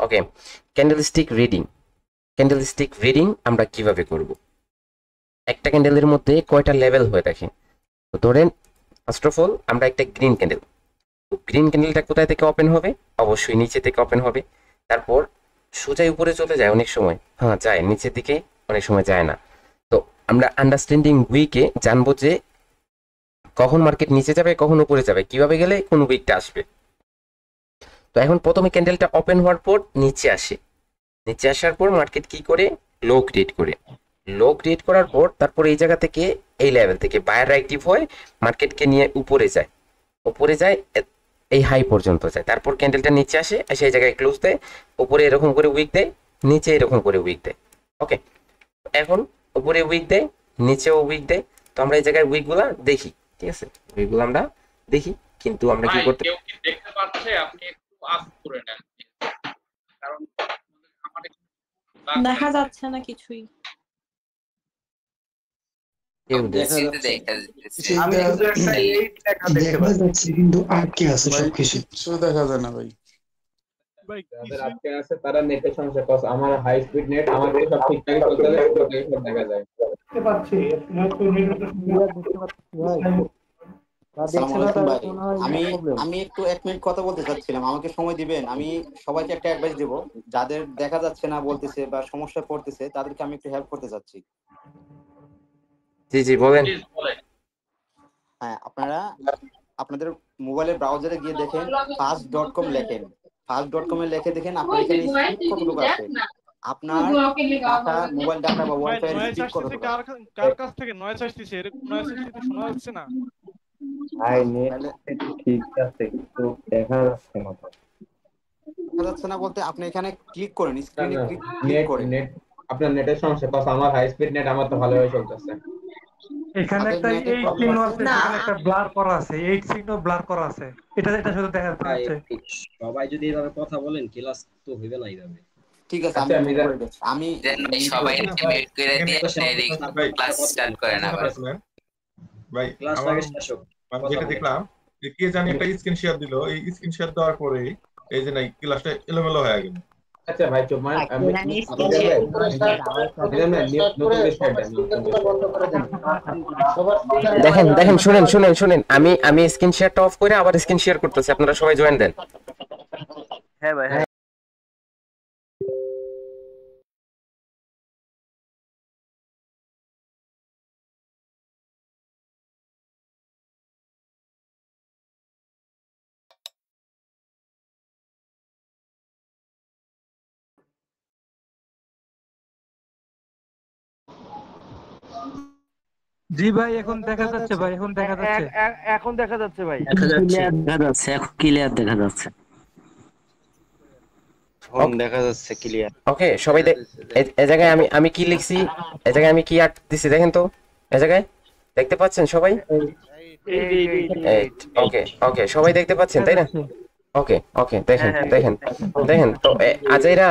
ওকে, candlestick reading আমরা কিভাবে করব? একটা ক্যান্ডেলের মধ্যে কয়টা লেভেল হয়ে থাকে? তো ধরেন ফার্স্ট অফ অল আমরা একটা গ্রিন ক্যান্ডেলটা কোথায় থেকে ওপেন হবে? অবশ্যই নিচে থেকে ওপেন হবে। তারপর সোজাই উপরে চলে যায় অনেক সময়, হ্যাঁ যায়, নিচের দিকে অনেক সময় যায় না। তো আমরা আন্ডারস্ট্যান্ডিং উইকে জানবো যে কখন মার্কেট নিচে যাবে কখন উপরে যাবে, কিভাবে গেলে কোন উইকটা আসবে। তো এখন প্রথমে ক্যান্ডেলটা ওপেন হওয়ার পর নিচে আসে, নিচে আসার পর মার্কেট কি করে? লো ক্রিয়েট করার পর তারপর এই জায়গা থেকে, এই লেভেল থেকে বায়ার অ্যাক্টিভ হয়, মার্কেটকে নিয়ে উপরে যায় এই হাই পর্যন্ত যায়। তারপর ক্যান্ডেলটা নিচে আসে, সেই জায়গায় ক্লোজ দেয়, উপরে এরকম করে উইক দেয়, নিচে এরকম করে উইক দেয়। ওকে, এখন উপরে উইক দেয়, নিচেও উইক দেয়। তো আমরা এই জায়গায় উইকগুলা দেখি, ঠিক আছে, উইকগুলো আমরা দেখি। কিন্তু আমরা কি ভাই করতে, কেউ কি দেখতে পাচ্ছে? আপনি একটু আপ করে নেন, কারণ আমার এখানে দেখা যাচ্ছে না কিছুই। কেউ দেখা দেখছে? যাচ্ছে দেখা যাচ্ছে। আমি শুধু একটা 8 লেখা দেখতে দেখা পাচ্ছি। যাচ্ছে কিন্তু আটকে আছে সবকিছু। কিছু দেখা যায় না ভাই। যাদের আটকে আছে তারা নেটের সমস্যা, কজ আমার হাই স্পিড নেট, আমার তো সব ঠিকঠাকই চলতেছে, টোটালি সব দেখা যায়। দেখতে পাচ্ছি আসসালামু আলাইকুম ভাই। আমি আমি একটু 1 মিনিট কথা বলতে চাচ্ছিলাম, আমাকে সময় দিবেন? আমি সবাইকে একটা অ্যাডভাইস দেব, যাদের দেখা যাচ্ছে না বলতেছে বা সমস্যায় পড়তেছে তাদেরকে আমি একটু হেল্প করতে চাচ্ছি। জি জি বলেন। প্লিজ বলেন। হ্যাঁ, আপনারা আপনাদের মোবাইলের ব্রাউজারে গিয়ে দেখেন fast.com লেখেন, fast.com এ লিখে দেখেন আপনার এখানে স্পিড কতটুকু আছে, আপনার ডাটা, মোবাইল ডাটা বা ওয়াইফাই এর স্পিড কতটুকু। কার কাছ থেকে নয়েজ আসতেছে? এরকম নয়েজ আসতেছে, শোনা যাচ্ছে না। ভাই নেট ঠিক আছে কিন্তু দেখা যাচ্ছে না। দেখা যাচ্ছে না বলতে আপনি এখানে ক্লিক করেন, স্ক্রিনে ক্লিক নেট করেন। নেট আপনার নেটের সমস্যা, কজ আমার হাই স্পিড নেট, আমার তো ভালোভাবে চলতেছে। এখানে একটা 8 চিহ্ন আছে, এখানে একটা ব্লার করা আছে, 8 চিহ্ন ব্লার করা আছে, এটা শুধু দেখা যাচ্ছে। সবাই যদি এইভাবে কথা বলেন ক্লাস তো হইবে না এইভাবে। ঠিক আছে, আচ্ছা, আমি দেন ভাই সবাই মিউট করে দিয়ে ক্লাস স্টার্ট করেন আবার। ভাই ক্লাস আমার আগে শেষ হোক। আমি যেটা দেখলাম যে কে জানি একটা স্ক্রিন শেয়ার দিল, এই স্ক্রিন শেয়ার দেওয়ার পরে এই যে নাই ক্লাসটা এলোমেলো হয়ে গেল। আচ্ছা ভাই চুপ মানে আমি দেখেন দেখেন, শুনেন, আমি স্ক্রিন শেয়ারটা অফ করে আবার স্ক্রিন শেয়ার করতেছি, আপনারা সবাই জয়েন দেন। হ্যাঁ ভাই, হ্যাঁ। জি ভাই, এখন দেখা যাচ্ছে ভাই, এখন দেখা যাচ্ছে। এখন দেখা যাচ্ছে ভাই, ক্লিয়ার দেখা যাচ্ছে। দেখা যাচ্ছে ক্লিয়ার। ওকে সবাই এই জায়গায় আমি কি লিখছি, এই জায়গায় আমি কি আর্ট দিছি দেখেন তো, এই জায়গায় দেখতে পাচ্ছেন সবাই? ওকে ওকে সবাই দেখতে পাচ্ছেন তাই না? ওকে ওকে দেখেন দেখেন দেখেন। তো আজাইরা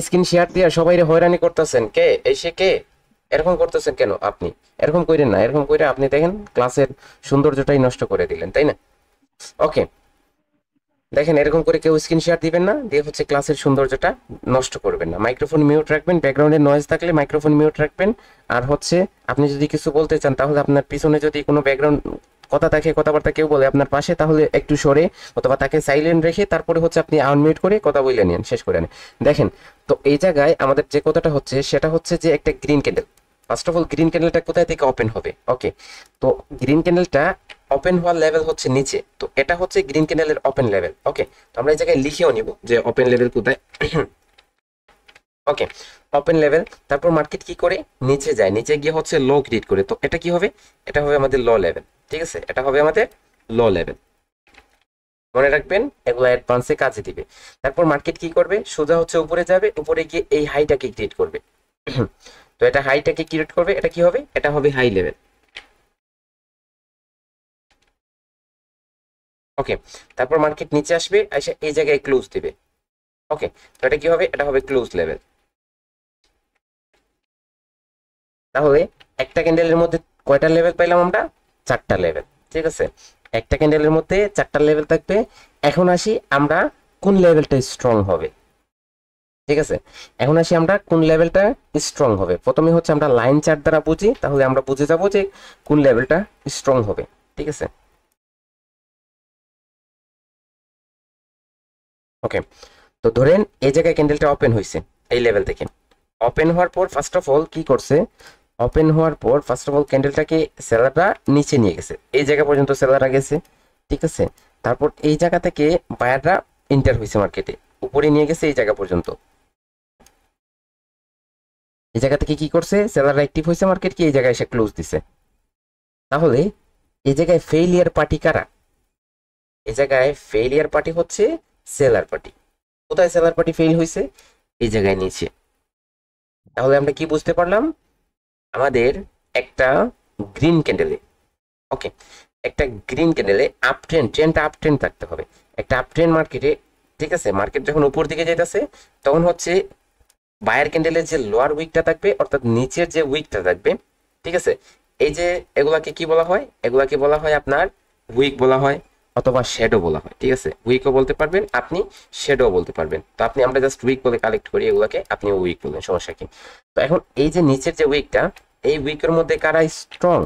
স্ক্রিন শেয়ার দিয়ে সবাই হয়রানি করতেছেন, কে এসে কে এরকম করতেছেন কেন? আপনি এরকম করেন না, এরকম করে আপনি দেখেন ক্লাসের সৌন্দর্যটাই নষ্ট করে দিলেন তাই না? ওকে দেখেন, এরকম করে কেউ স্ক্রিন শেয়ার দিবেন না, দিয়ে হচ্ছে ক্লাসের সৌন্দর্যটা নষ্ট করবেন না। মাইক্রোফোন মিউট রাখবেন, ব্যাকগ্রাউন্ডে নয়েজ থাকলে মাইক্রোফোন মিউট রাখবেন। আর হচ্ছে আপনি যদি কিছু বলতে চান তাহলে আপনার পিছনে যদি কোনো ব্যাকগ্রাউন্ড কথা থাকে, কথাবার্তা কেউ বলে আপনার পাশে, তাহলে একটু সরে অথবা তাকে সাইলেন্ট রেখে তারপরে হচ্ছে আপনি আনমিউট করে কথা বলে নিন, শেষ করে নেন। দেখেন তো এই জায়গায় আমাদের যে কথাটা হচ্ছে সেটা হচ্ছে যে একটা green candle, first of all green ক্যান্ডেলটা কোথায় থেকে ওপেন হবে? ওকে, তো গ্রিন ক্যান্ডেলটা ওপেন হওয়ার লেভেল হচ্ছে নিচে, তো এটা হচ্ছে গ্রিন ক্যান্ডেলের ওপেন লেভেল। ওকে, তো আমরা এই জায়গায় লিখেও নিব যে ওপেন লেভেল কোথায়। ওকে, ওপেন লেভেল। তারপর মার্কেট কি করে? নিচে যায়, নিচে গিয়ে হচ্ছে লো ক্রিয়েট করে। তো এটা কি হবে? এটা হবে আমাদের লো লেভেল, ঠিক আছে, এটা হবে আমাদের লো লেভেল। মনে রাখবেন, এগুলো অ্যাডভান্সে কাজে দিবে। তারপর মার্কেট কি করবে? সোজা হচ্ছে উপরে যাবে, উপরে গিয়ে এই হাইটাকে ক্রিয়েট করবে। তো এটা হাইটাকে ক্রিয়েট করবে, এটা কি হবে? এটা হবে হাই লেভেল। ওকে, তারপর মার্কেট নিচে আসবে, এসে এই জায়গায় ক্লোজ দিবে। ওকে, তো এটা কি হবে? এটা হবে ক্লোজ লেভেল। তাহলে একটা ক্যান্ডেলের মধ্যে কয়টা লেভেল পাইলাম আমরা? 4টা লেভেল, ঠিক আছে। একটা ক্যান্ডেলের মধ্যে 4টা লেভেল থাকবে। এখন আসি আমরা কোন লেভেলটা স্ট্রং হবে, ঠিক আছে। এখন আসি আমরা কোন লেভেলটা স্ট্রং হবে। প্রথমে হচ্ছে আমরা লাইন চার্ট দ্বারা বুঝি, তাহলে আমরা বুঝে যাব যে কোন লেভেলটা স্ট্রং হবে, ঠিক আছে। ওকে, তো ধরেন এই জায়গায় ক্যান্ডেলটা ওপেন হয়েছে এই লেভেল থেকে। ওপেন হওয়ার পর ফার্স্ট অফ অল কি করছে, ওপেন হওয়ার পর ফার্স্ট অফ অল ক্যান্ডেলটাকে সেলাররা নিচে নিয়ে গেছে, এই জায়গা পর্যন্ত সেলাররা গেছে, ঠিক আছে। তারপর এই জায়গা থেকে বায়াররা এন্টার হয়েছে মার্কেটে, উপরে নিয়ে গেছে এই জায়গা পর্যন্ত। এই জায়গা থেকে কি করছে, সেলাররা অ্যাক্টিভ হয়েছে, মার্কেট কি এই জায়গায় এসে ক্লোজ দিছে। তাহলে এই জায়গায় ফেইলিয়ার পার্টি কারা, এই জায়গায় ফেইলিয়ার পার্টি হচ্ছে সেলার পার্টি। কোথায় সেলার পার্টি ফেল হয়েছে, এই জায়গায় নিচে। তাহলে আমরা কি বুঝতে পারলাম, আমাদের একটা গ্রিন ক্যান্ডেলে, ওকে, একটা গ্রিন ক্যান্ডেলে আপ ট্রেন্ড, ট্রেন্ডটা আপ ট্রেন্ড থাকতে হবে। একটা আপ ট্রেন্ড মার্কেটে, ঠিক আছে, মার্কেট যখন উপর দিকে যেতেছে তখন হচ্ছে বায়ার ক্যান্ডেলের যে লোয়ার উইকটা থাকবে, অর্থাৎ নিচের যে উইকটা থাকবে, ঠিক আছে, এই যে এগুলাকে কি বলা হয়, এগুলাকে বলা হয় আপনার উইক বলা হয় অথবা শ্যাডো বলা হয়, ঠিক আছে। উইকও বলতে পারবেন আপনি, শ্যাডো বলতে পারবেন। তো আপনি আমরা জাস্ট উইক বলে কালেক্ট করি এগুলাকে, আপনি উইক বলবেন, সমস্যা কি। তো এখন এই যে নিচের যে উইকটা, এই উইকের মধ্যে কারা স্ট্রং,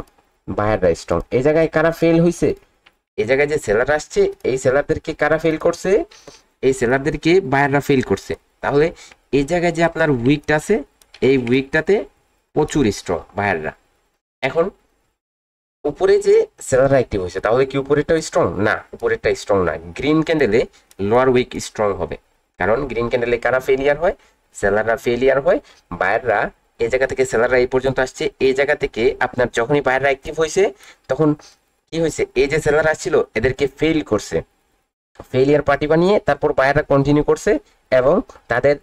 বায়াররা স্ট্রং। এই জায়গায় কারা ফেল হয়েছে, এই জায়গায় যে সেলার আসছে এই সেলারদেরকে কারা ফেল করছে, এই সেলারদেরকে বায়াররা ফেল করছে। তাহলে এই জায়গায় যে আপনার উইকটা আছে, এই উইকটাতে প্রচুর স্ট্রং বায়াররা। এখন উপরে যে সেলাররা অ্যাক্টিভ হয়েছে, তাহলে কি উপরেরটা স্ট্রং না, উপরেরটা স্ট্রং না। গ্রিন ক্যান্ডেলে লোয়ার উইক স্ট্রং হবে, কারণ গ্রিন ক্যান্ডেলে কারা ফেলিয়ার হয়, সেলাররা ফেলিয়ার হয়। বায়াররা এই জায়গা থেকে, সেলাররা এই পর্যন্ত আসছে, এই জায়গা থেকে আপনার যখনই বায়াররা অ্যাক্টিভ হয়েছে তখন কি হয়েছে, এই যে সেলার আসছিল এদেরকে ফেল করছে, ফেলিয়ার পার্টি বানিয়ে তারপর বায়াররা কন্টিনিউ করছে এবং তাদের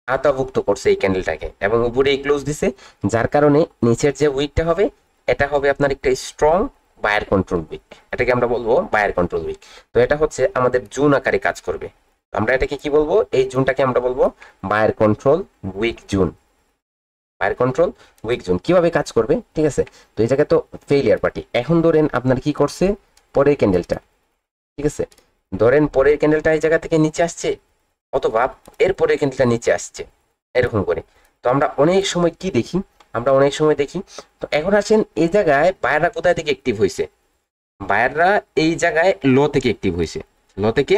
আওতাভুক্ত করছে এই ক্যান্ডেলটাকে এবং উপরে ক্লোজ দিছে, যার কারণে নিচের যে উইকটা হবে এটা হবে আপনার একটা স্ট্রং বায়ার কন্ট্রোল উইক, এটাকে আমরা বলবো বায়ার কন্ট্রোল উইক। তো এটা হচ্ছে আমাদের জুন আকারে কাজ করবে। আমরা এটাকে কি বলবো, এই জুনটাকে আমরা বলবো buyer control weak zone. Buyer control weak zone কিভাবে কাজ করবে, ঠিক আছে। তো এই জায়গায় তো ফেইলিয়ার পার্টি। এখন ধরেন আপনার কি করছে, পরের ক্যান্ডেলটা, ঠিক আছে, ধরেন পরের ক্যান্ডেলটা এই জায়গা থেকে নিচে আসছে অথবা এরপরে ক্যান্ডেলটা নিচে আসছে, এরকম করে। তো আমরা অনেক সময় কি দেখি, আমরা অনেক সময় দেখি। তো এখন আসেন এই জায়গায় বায়াররা কোথায় থেকে অ্যাক্টিভ হয়েছে, বায়াররা এই জায়গায় লো থেকে অ্যাক্টিভ হয়েছে, লো থেকে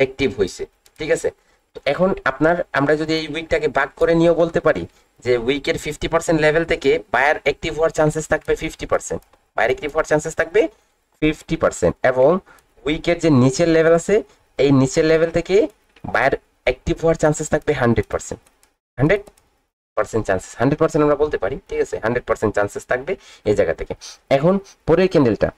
অ্যাক্টিভ হয়েছে, ঠিক আছে। তো এখন আপনার আমরা যদি এই উইকটাকে ভাগ করে নিয়েও বলতে পারি যে উইকের 50% লেভেল থেকে বায়ার অ্যাক্টিভ হওয়ার চান্সেস থাকবে 50%, বায়ার অ্যাক্টিভ হওয়ার চান্সেস থাকবে 50%, এবং উইকের যে নিচের লেভেল আছে এই নিচের লেভেল থেকে বায়ার অ্যাক্টিভ হওয়ার চান্সেস থাকবে 100%, 100% চান্সেস, 100% আমরা বলতে পারি, ঠিক আছে, 100% চান্সেস থাকবে এই জায়গা থেকে। এখন পরের ক্যান্ডেলটা,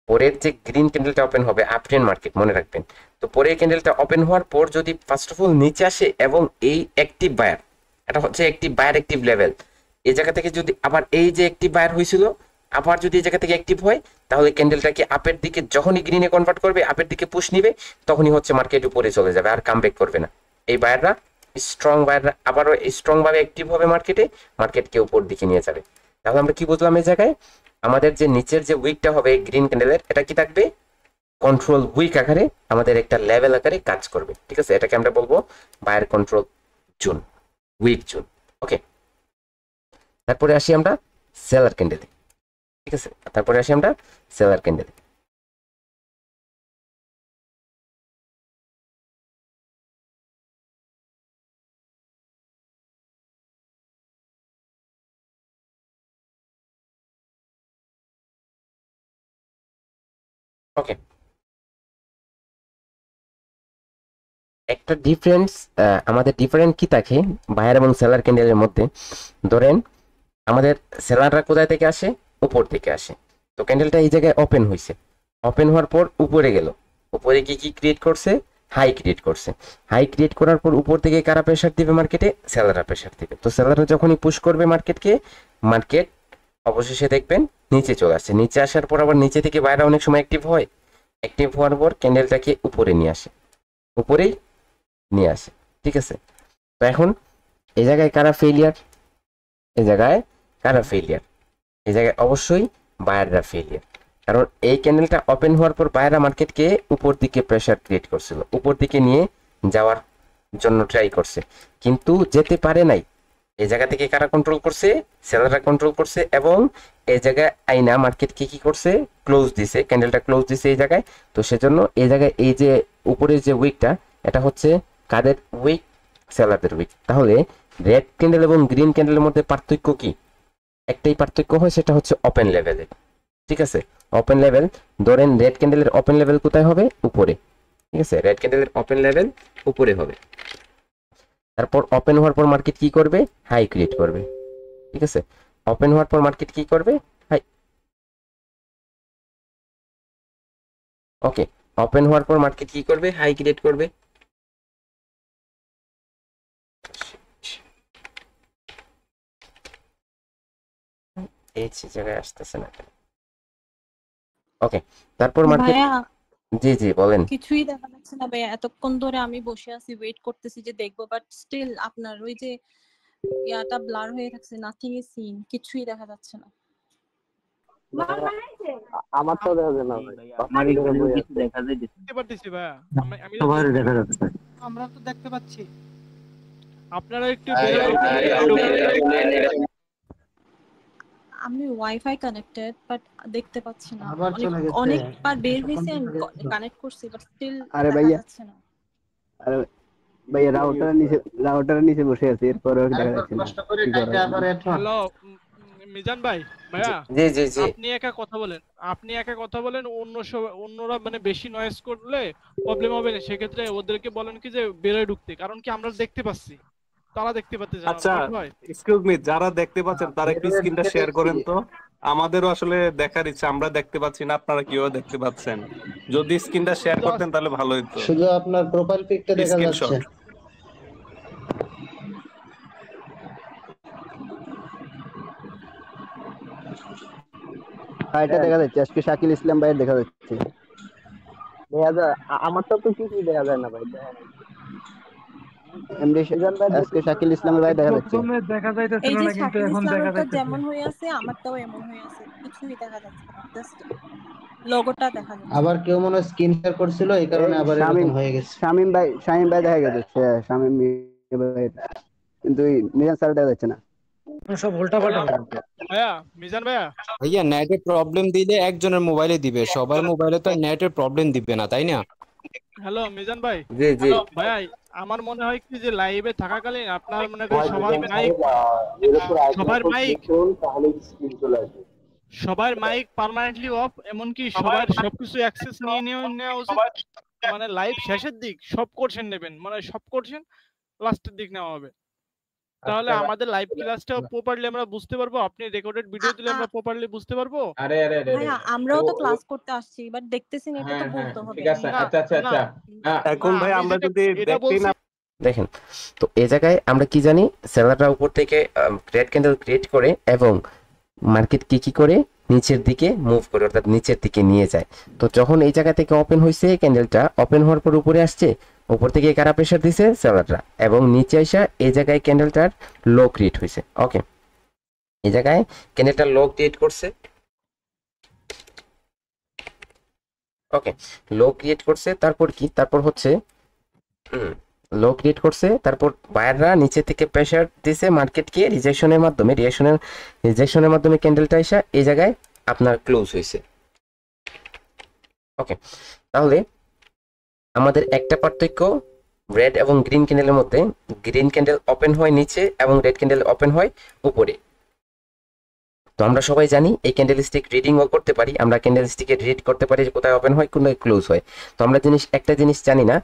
পরের যে গ্রিন ক্যান্ডেলটা ওপেন হবে আপ ট্রেন্ড মার্কেট, মনে রাখবেন। তো পরের ক্যান্ডেলটা ওপেন হওয়ার পর যদি ফার্স্ট অফ অল নিচে আসে এবং এই অ্যাক্টিভ বায়ার, এটা হচ্ছে অ্যাক্টিভ বায়ার অ্যাক্টিভ লেভেল, এই জায়গা থেকে যদি আবার এই যে অ্যাক্টিভ বায়ার হয়েছিল আবার যদি এই জায়গা থেকে অ্যাক্টিভ হয়, তাহলে ক্যান্ডেলটাকে আপের দিকে যখনই গ্রিনে কনভার্ট করবে, আপের দিকে পুশ নিবে, তখনই হচ্ছে মার্কেট উপরে চলে যাবে, আর কামব্যাক করবে না। এই বায়াররা, স্ট্রং বায়াররা আবারও স্ট্রং ভাবে অ্যাক্টিভ হবে মার্কেটে, মার্কেটকে উপর দিকে নিয়ে যাবে। তাহলে আমরা কি বুঝলাম, এই জায়গায় আমাদের যে নিচের যে উইকটা হবে গ্রিন ক্যান্ডেলের, এটা কি থাকবে, কন্ট্রোল উইক আকারে, আমাদের একটা লেভেল আকারে কাজ করবে, ঠিক আছে। এটাকে আমরা বলবো buyer control zone, weak zone, okay. তারপরে আসি আমরা সেলার ক্যান্ডেলে, ঠিক আছে, তারপরে আসি আমরা সেলার ক্যান্ডেলে। ওকে, একটা ডিফারেন্স, আমাদের ডিফারেন্ট কি থাকে বায়ার এবং সেলার ক্যান্ডেলের মধ্যে। ধরেন আমাদের সেলাররা কোথায় থেকে আসে, উপর থেকে আসে। তো ক্যান্ডেলটা এই জায়গায় ওপেন হয়েছে, ওপেন হওয়ার পর উপরে গেল, উপরে কি কি ক্রিয়েট করছে, হাই ক্রিয়েট করছে। হাই ক্রিয়েট করার পর উপর থেকে কারা প্রেশার দিবে মার্কেটে, সেলাররা প্রেশার দিবে। তো সেলাররা যখনই পুশ করবে মার্কেটকে, মার্কেট অবশেষে দেখবেন নিচে চলে আসছে। নিচে আসার পর আবার নিচে থেকে বাইরে অনেক সময় অ্যাক্টিভ হয়, অ্যাক্টিভ হওয়ার পর ক্যান্ডেলটাকে উপরে নিয়ে আসে, উপরেই নিয়ে আসে, ঠিক আছে। তো এখন এই জায়গায় কারা ফেলিয়ার, এই জায়গায় কারা ফেলিয়ার, এই জায়গায় অবশ্যই বায়াররা ফেলিয়ার, কারণ এই ক্যান্ডেলটা ওপেন হওয়ার পর বায়াররা মার্কেটকে উপর দিকে প্রেসার ক্রিয়েট করছিল, উপর দিকে নিয়ে যাওয়ার জন্য ট্রাই করছে, কিন্তু যেতে পারে নাই। এই জায়গা থেকে কারা কন্ট্রোল করছে? সেলাররা কন্ট্রোল করছে, এবং এই জায়গায় আইনা মার্কেটকে কি করছে? ক্লোজ দিছে, ক্যান্ডেলটা ক্লোজ দিছে এই জায়গায়। তো সেজন্য এই জায়গায় এই যে উপরের যে উইকটা, এটা হচ্ছে কাদের উইক? সেলারদের উইক। তাহলে রেড ক্যান্ডেল এবং গ্রিন ক্যান্ডেলের মধ্যে পার্থক্য কি? একটাই পার্থক্য হয়, সেটা হচ্ছে ওপেন লেভেলে। ঠিক আছে, ওপেন লেভেল। ধরেন রেড ক্যান্ডেলের ওপেন লেভেল কোথায় হবে? উপরে। ঠিক আছে, রেড ক্যান্ডেলের ওপেন লেভেল উপরে হবে। তারপর ওপেন হওয়ার পর মার্কেট কি করবে? হাই ক্রিয়েট করবে। ঠিক আছে, ওপেন হওয়ার পর মার্কেট কি করবে? হাই। ওকে, ওপেন হওয়ার পর মার্কেট কি করবে? হাই ক্রিয়েট করবে। এই জায়গায় আসতেছে না। ওকে, তারপর মার্কেট, ভাইয়া জি জি বলেন। কিছুই দেখা যাচ্ছে না ভাইয়া, এতক্ষণ ধরে আমি বসে আছি, ওয়েট করতেছি যে দেখবো, বাট স্টিল আপনার ওই যে ইয়াটা ব্লার হয়ে থাকছে, নাথিং ইজ সিন, কিছুই দেখা যাচ্ছে না। আমার তো দেখা যায় না ভাই, আমার এখানে কিছু দেখা যায় দেখতে পারতেছি ভাইয়া, আমি সবার দেখা যাচ্ছে। আমরা তো দেখতে পাচ্ছি, আপনারা একটু আমি ওয়াইফাই কানেক্টেড, বাট দেখতে পাচ্ছি না। অনেকবার বের হইছে, কানেক্ট করছি, বাট স্টিল আরে দেখা ভাইয়া, যাচ্ছে না। আরে ভাইয়া রাউটারের নিচে বসে আছি, এরপরেও দেখা যাচ্ছে না। হ্যালো মিজান ভাই, ভাইয়া জি জি জি, আপনি একা কথা বলেন, অন্যরা মানে বেশি নয়েজ করলে প্রবলেম হবে না, সেক্ষেত্রে ওদেরকে বলেন কি যে বেরোয় ঢুকতে, কারণ কি আমরা দেখতে পাচ্ছি, তারা দেখতে পাচ্ছে। আচ্ছা এক্সকিউজ মি, যারা দেখতে পাচ্ছেন তারা একটু স্ক্রিনটা শেয়ার করেন তো, আমাদেরও আসলে দেখার ইচ্ছা, আমরা দেখতে পাচ্ছি না, আপনারা কিভাবে দেখতে পাচ্ছেন? যদি স্ক্রিনটা শেয়ার করতেন তাহলে ভালো হতো। শুধু আপনার প্রোফাইল পিকটা দেখা যাচ্ছে। এটা দেখা যাচ্ছে, আজকে শাকিল ইসলাম ভাইয়ের দেখা যাচ্ছে। আমার তো কিছু দেখা যায় না ভাই। আজকে শাকিল ইসলামের ভাই দেখা যাচ্ছে। প্রথমে দেখা যাইতেছিল এই যে না, কিন্তু শাকিল এখন দেখা ইসলামেরটা যাইতেছে। যেমন হয়ে আছে, আমারটাও এমন হয়ে আছে, কিছুই দেখা যাচ্ছে না, জাস্ট লোগোটা দেখা যাচ্ছে। আবার কেউ মনে হয় স্ক্রিন শেয়ার করছিল, এই কারণে আবার এরকম হয়ে গেছে। শামিম ভাই দেখা যাচ্ছে, শামিম ভাই, কিন্তু মিজান স্যার দেখা যাচ্ছে না। সব উল্টা পাল্টা। ভাইয়া মিজান ভাইয়া, ভাইয়া নেটের প্রবলেম দিলে একজনের মোবাইলে দিবে, সবার মোবাইলে তো নেটের প্রবলেম দিবে না, তাই না? হ্যালো মিজান ভাই। জি জি ভাইয়া আমার মনে হয় কি যে লাইভে থাকাকালীন আপনার মনে করেন সবার মাইক পার্মানেন্টলি অফ, এমনকি সবার সবকিছু অ্যাক্সেস নিয়ে নেওয়া উচিত। মানে লাইভ শেষের দিক সব কোর্শন নেবেন, মানে সব কোর্শন লাস্টের দিক নেওয়া হবে, তাহলে আমাদের লাইভ ক্লাসটা প্রপারলি আমরা বুঝতে পারবো, আপনি রেকর্ডেড ভিডিও দিলে আমরা প্রপারলি বুঝতে পারবো। আরে আরে আরে ভাইয়া আমরাও তো ক্লাস করতে আসছি, বাট দেখতেছি না, এটা তো বলতে হবে। ঠিক আছে, আচ্ছা আচ্ছা আচ্ছা, এখন ভাই আমরা যদি দেখতে না দেখেন, তো এই জায়গায় আমরা কি জানি? সেলাররা উপর থেকে রেড ক্যান্ডেল ক্রিয়েট করে এবং মার্কেট কি করে নিচের দিকে মুভ করে, অর্থাৎ নিচের দিকে নিয়ে যায়। তো যখন এই জায়গা থেকে ওপেন হয়েছে, ক্যান্ডেলটা ওপেন হওয়ার পর উপরে আসছে, উপর থেকে কারা প্রেসার দিছে? সেলাররা। এবং নিচে আসা এই জায়গায় ক্যান্ডেলটার লো ক্রিয়েট হয়েছে। ওকে, এই জায়গায় ক্যান্ডেলটা লো ক্রিয়েট করছে। ওকে, লো ক্রিয়েট করছে, তারপর কি? তারপর হচ্ছে লো ক্রিয়েট করছে, তারপর বায়াররা নিচে থেকে প্রেসার দিছে মার্কেটকে রিজেকশনের মাধ্যমে ক্যান্ডেলটা এসে এই জায়গায় আপনার ক্লোজ হয়েছে। ওকে, তাহলে আমাদের একটা পার্থক্য রেড এবং গ্রিন ক্যান্ডেলের মধ্যে, গ্রিন ক্যান্ডেল ওপেন হয় নিচে এবং রেড ক্যান্ডেল ওপেন হয় উপরে। তো আমরা সবাই জানি এই ক্যান্ডেল স্টিক রিডিংও করতে পারি, আমরা ক্যান্ডেল স্টিকে রিড করতে পারি যে কোথায় ওপেন হয়, কোথায় ক্লোজ হয়। তো আমরা একটা জিনিস জানি না,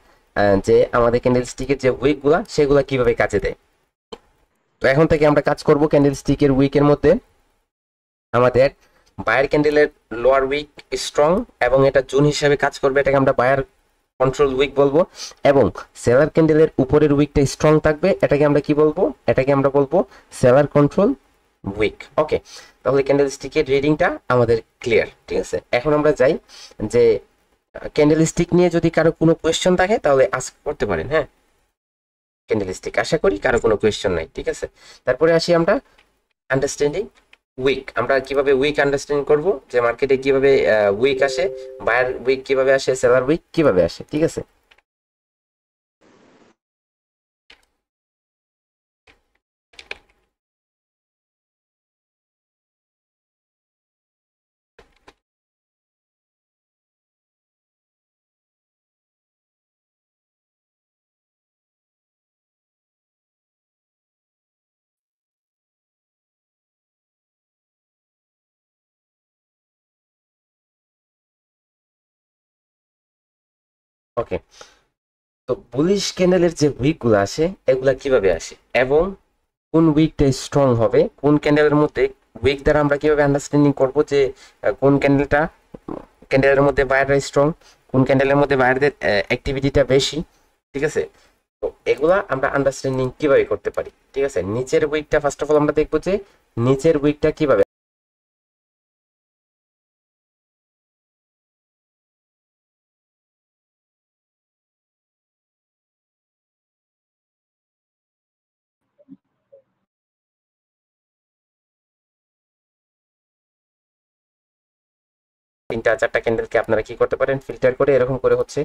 যে আমাদের ক্যান্ডেল স্টিকের যে উইকগুলা সেগুলা কিভাবে কাজে দেয়। তো এখন থেকে আমরা কাজ করব ক্যান্ডেল স্টিকের উইকের মধ্যে। আমাদের বায়ার ক্যান্ডেলের লোয়ার উইক স্ট্রং এবং এটা জোন হিসাবে কাজ করবে, এটাকে আমরা বায়ার কন্ট্রোল উইক বলবো। এবং সেলার ক্যান্ডেলের উপরের উইকটা স্ট্রং থাকবে, এটাকে আমরা কি বলবো? এটাকে আমরা বলবো সেলার কন্ট্রোল উইক। ওকে, তাহলে ক্যান্ডেল স্টিকের রিডিংটা আমাদের ক্লিয়ার। ঠিক আছে, এখন আমরা যাই যে ক্যান্ডেল স্টিক নিয়ে যদি কারো কোনো কোয়েশ্চেন থাকে তাহলে আস্ক করতে পারেন। হ্যাঁ, ক্যান্ডেল স্টিক আশা করি কারো কোনো কোয়েশ্চেন নাই। ঠিক আছে, তারপরে আসি আমরা আন্ডারস্ট্যান্ডিং উইক, আমরা কিভাবে উইক আন্ডারস্ট্যান্ড করব, যে মার্কেটে কিভাবে উইক আসে, বায়ার উইক কিভাবে আসে, সেলার উইক কিভাবে আসে, ঠিক আছে। ওকে, তো বুলিশ ক্যান্ডেলের যে উইকগুলো আসে এগুলা কিভাবে আসে এবং কোন উইকটা স্ট্রং হবে, কোন ক্যান্ডেলের মধ্যে উইক দ্বারা আমরা কিভাবে আন্ডারস্ট্যান্ডিং করব যে কোন ক্যান্ডেলের মধ্যে বায়াররা স্ট্রং, কোন ক্যান্ডেলের মধ্যে বায়ারদের অ্যাক্টিভিটিটা বেশি, ঠিক আছে। তো এগুলা আমরা আন্ডারস্ট্যান্ডিং কিভাবে করতে পারি, ঠিক আছে। নিচের উইকটা ফার্স্ট অফ অল আমরা দেখবো যে নিচের উইকটা কিভাবে, তিনটা চারটা ক্যান্ডেলকে আপনারা কি করতে পারেন, ফিল্টার করে এরকম করে হচ্ছে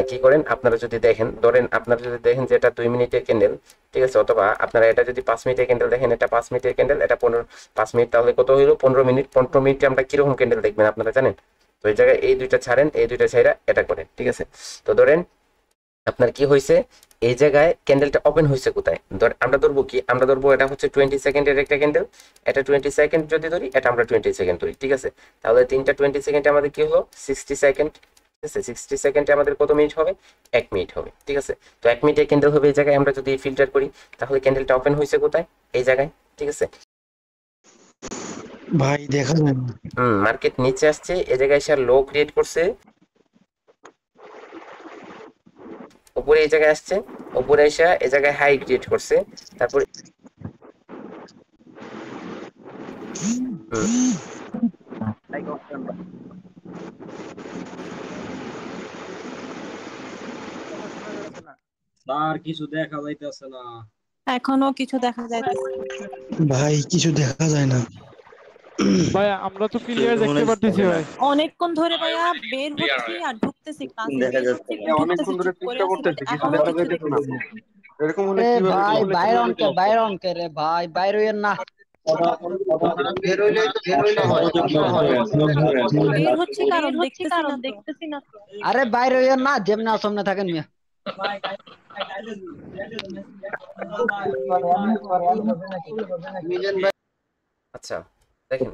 কি করেন, আপনারা যদি দেখেন, ধরেন আপনারা যদি দেখেন যে এটা 2 মিনিটের ক্যান্ডেল, ঠিক আছে, অথবা আপনারা এটা যদি 5 মিনিটের ক্যান্ডেল দেখেন, এটা 5 মিনিটের ক্যান্ডেল, এটা 5 মিনিট, তাহলে কত হইলো 15 মিনিট। 15 মিনিটে আমরা কিরকম ক্যান্ডেল দেখবেন আপনারা জানেন। তো এই জায়গায় এই দুইটা ছাড়েন, এই দুইটা ছাইরা এটা করেন, ঠিক আছে। তো ধরেন আপনার কি হয়েছে, এই জায়গায় ক্যান্ডেলটা ওপেন হয়েছে কোথায়, আমরা ধরবো কি, আমরা ধরবো এটা হচ্ছে 20 সেকেন্ডের একটা ক্যান্ডেল, এটা 20 সেকেন্ড যদি ধরি, এটা আমরা 20 সেকেন্ড ধরি, ঠিক আছে। তাহলে তিনটা 20 সেকেন্ডে আমাদের কি হলো 60 সেকেন্ড, ঠিক আছে। 60 সেকেন্ডে আমাদের কত মিনিট হবে, 1 মিনিট হবে, ঠিক আছে। তো 1 মিনিটের ক্যান্ডেল হবে এই জায়গায়, আমরা যদি ফিল্টার করি তাহলে ক্যান্ডেলটা ওপেন হয়েছে কোথায়, এই জায়গায়, ঠিক আছে। ভাই দেখা যায় না। মার্কেট নিচে আসছে, এই জায়গায় এসে লো ক্রিয়েট করছে, উপরে এই জায়গায় আসছে, উপরে এসে এই জায়গায় হাই ক্রিয়েট করছে, তারপর স্যার কিছু দেখা যাইতেছে না। এখনো কিছু দেখা যাইতেছে ভাই কিছু দেখা যায় না। ভাই আমরা তো ক্লিয়ার দেখতে পারতেছি ভাই। অনেকক্ষণ ধরে ভাইয়া বের হচ্ছি আর ঢুকতেছি, ক্লাসে বের হচ্ছি অনেকক্ষণ ধরে চেষ্টা করতেছি, কিছু দেখা যাইতেছে না। এরকম হলে এ কিভাবে ভাই বাইরন কে রে ভাই, বাইর হইয়েন না। বের হইলে বের হচ্ছে কারণ দেখতেছি না তো। আরে বাইর হইয়েন না, যেমনি সামনে থাকেন মিয়া। আচ্ছা দেখেন,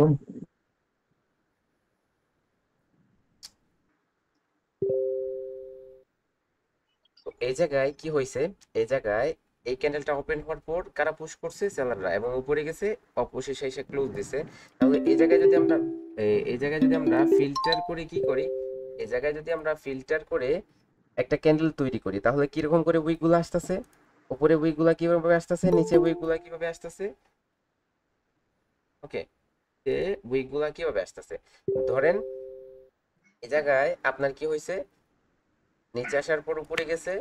তো এই জায়গায় কি হয়েছে, এই জায়গায় এই ক্যান্ডেলটা ওপেন হওয়ার পর কারা পুশ করছে, সেলাররা, এবং উপরে গেছে, অবশেষে এসে ক্লোজ দিছে। তাহলে এই জায়গায় যদি আমরা ফিল্টার করে কি করি, এই জায়গায় যদি আমরা ফিল্টার করে একটা ক্যান্ডেল তৈরি করি, তাহলে কিরকম করে উইকগুলো আসতেছে, উপরে উইকগুলো কিভাবে আসতেছে, নিচে উইকগুলো কিভাবে আসতেছে, ওকে, উইকগুলা কিভাবে আসতেছে। ধরেন এই জায়গায় আপনার কি হয়েছে, নিচে আসার পর উপরে গেছে,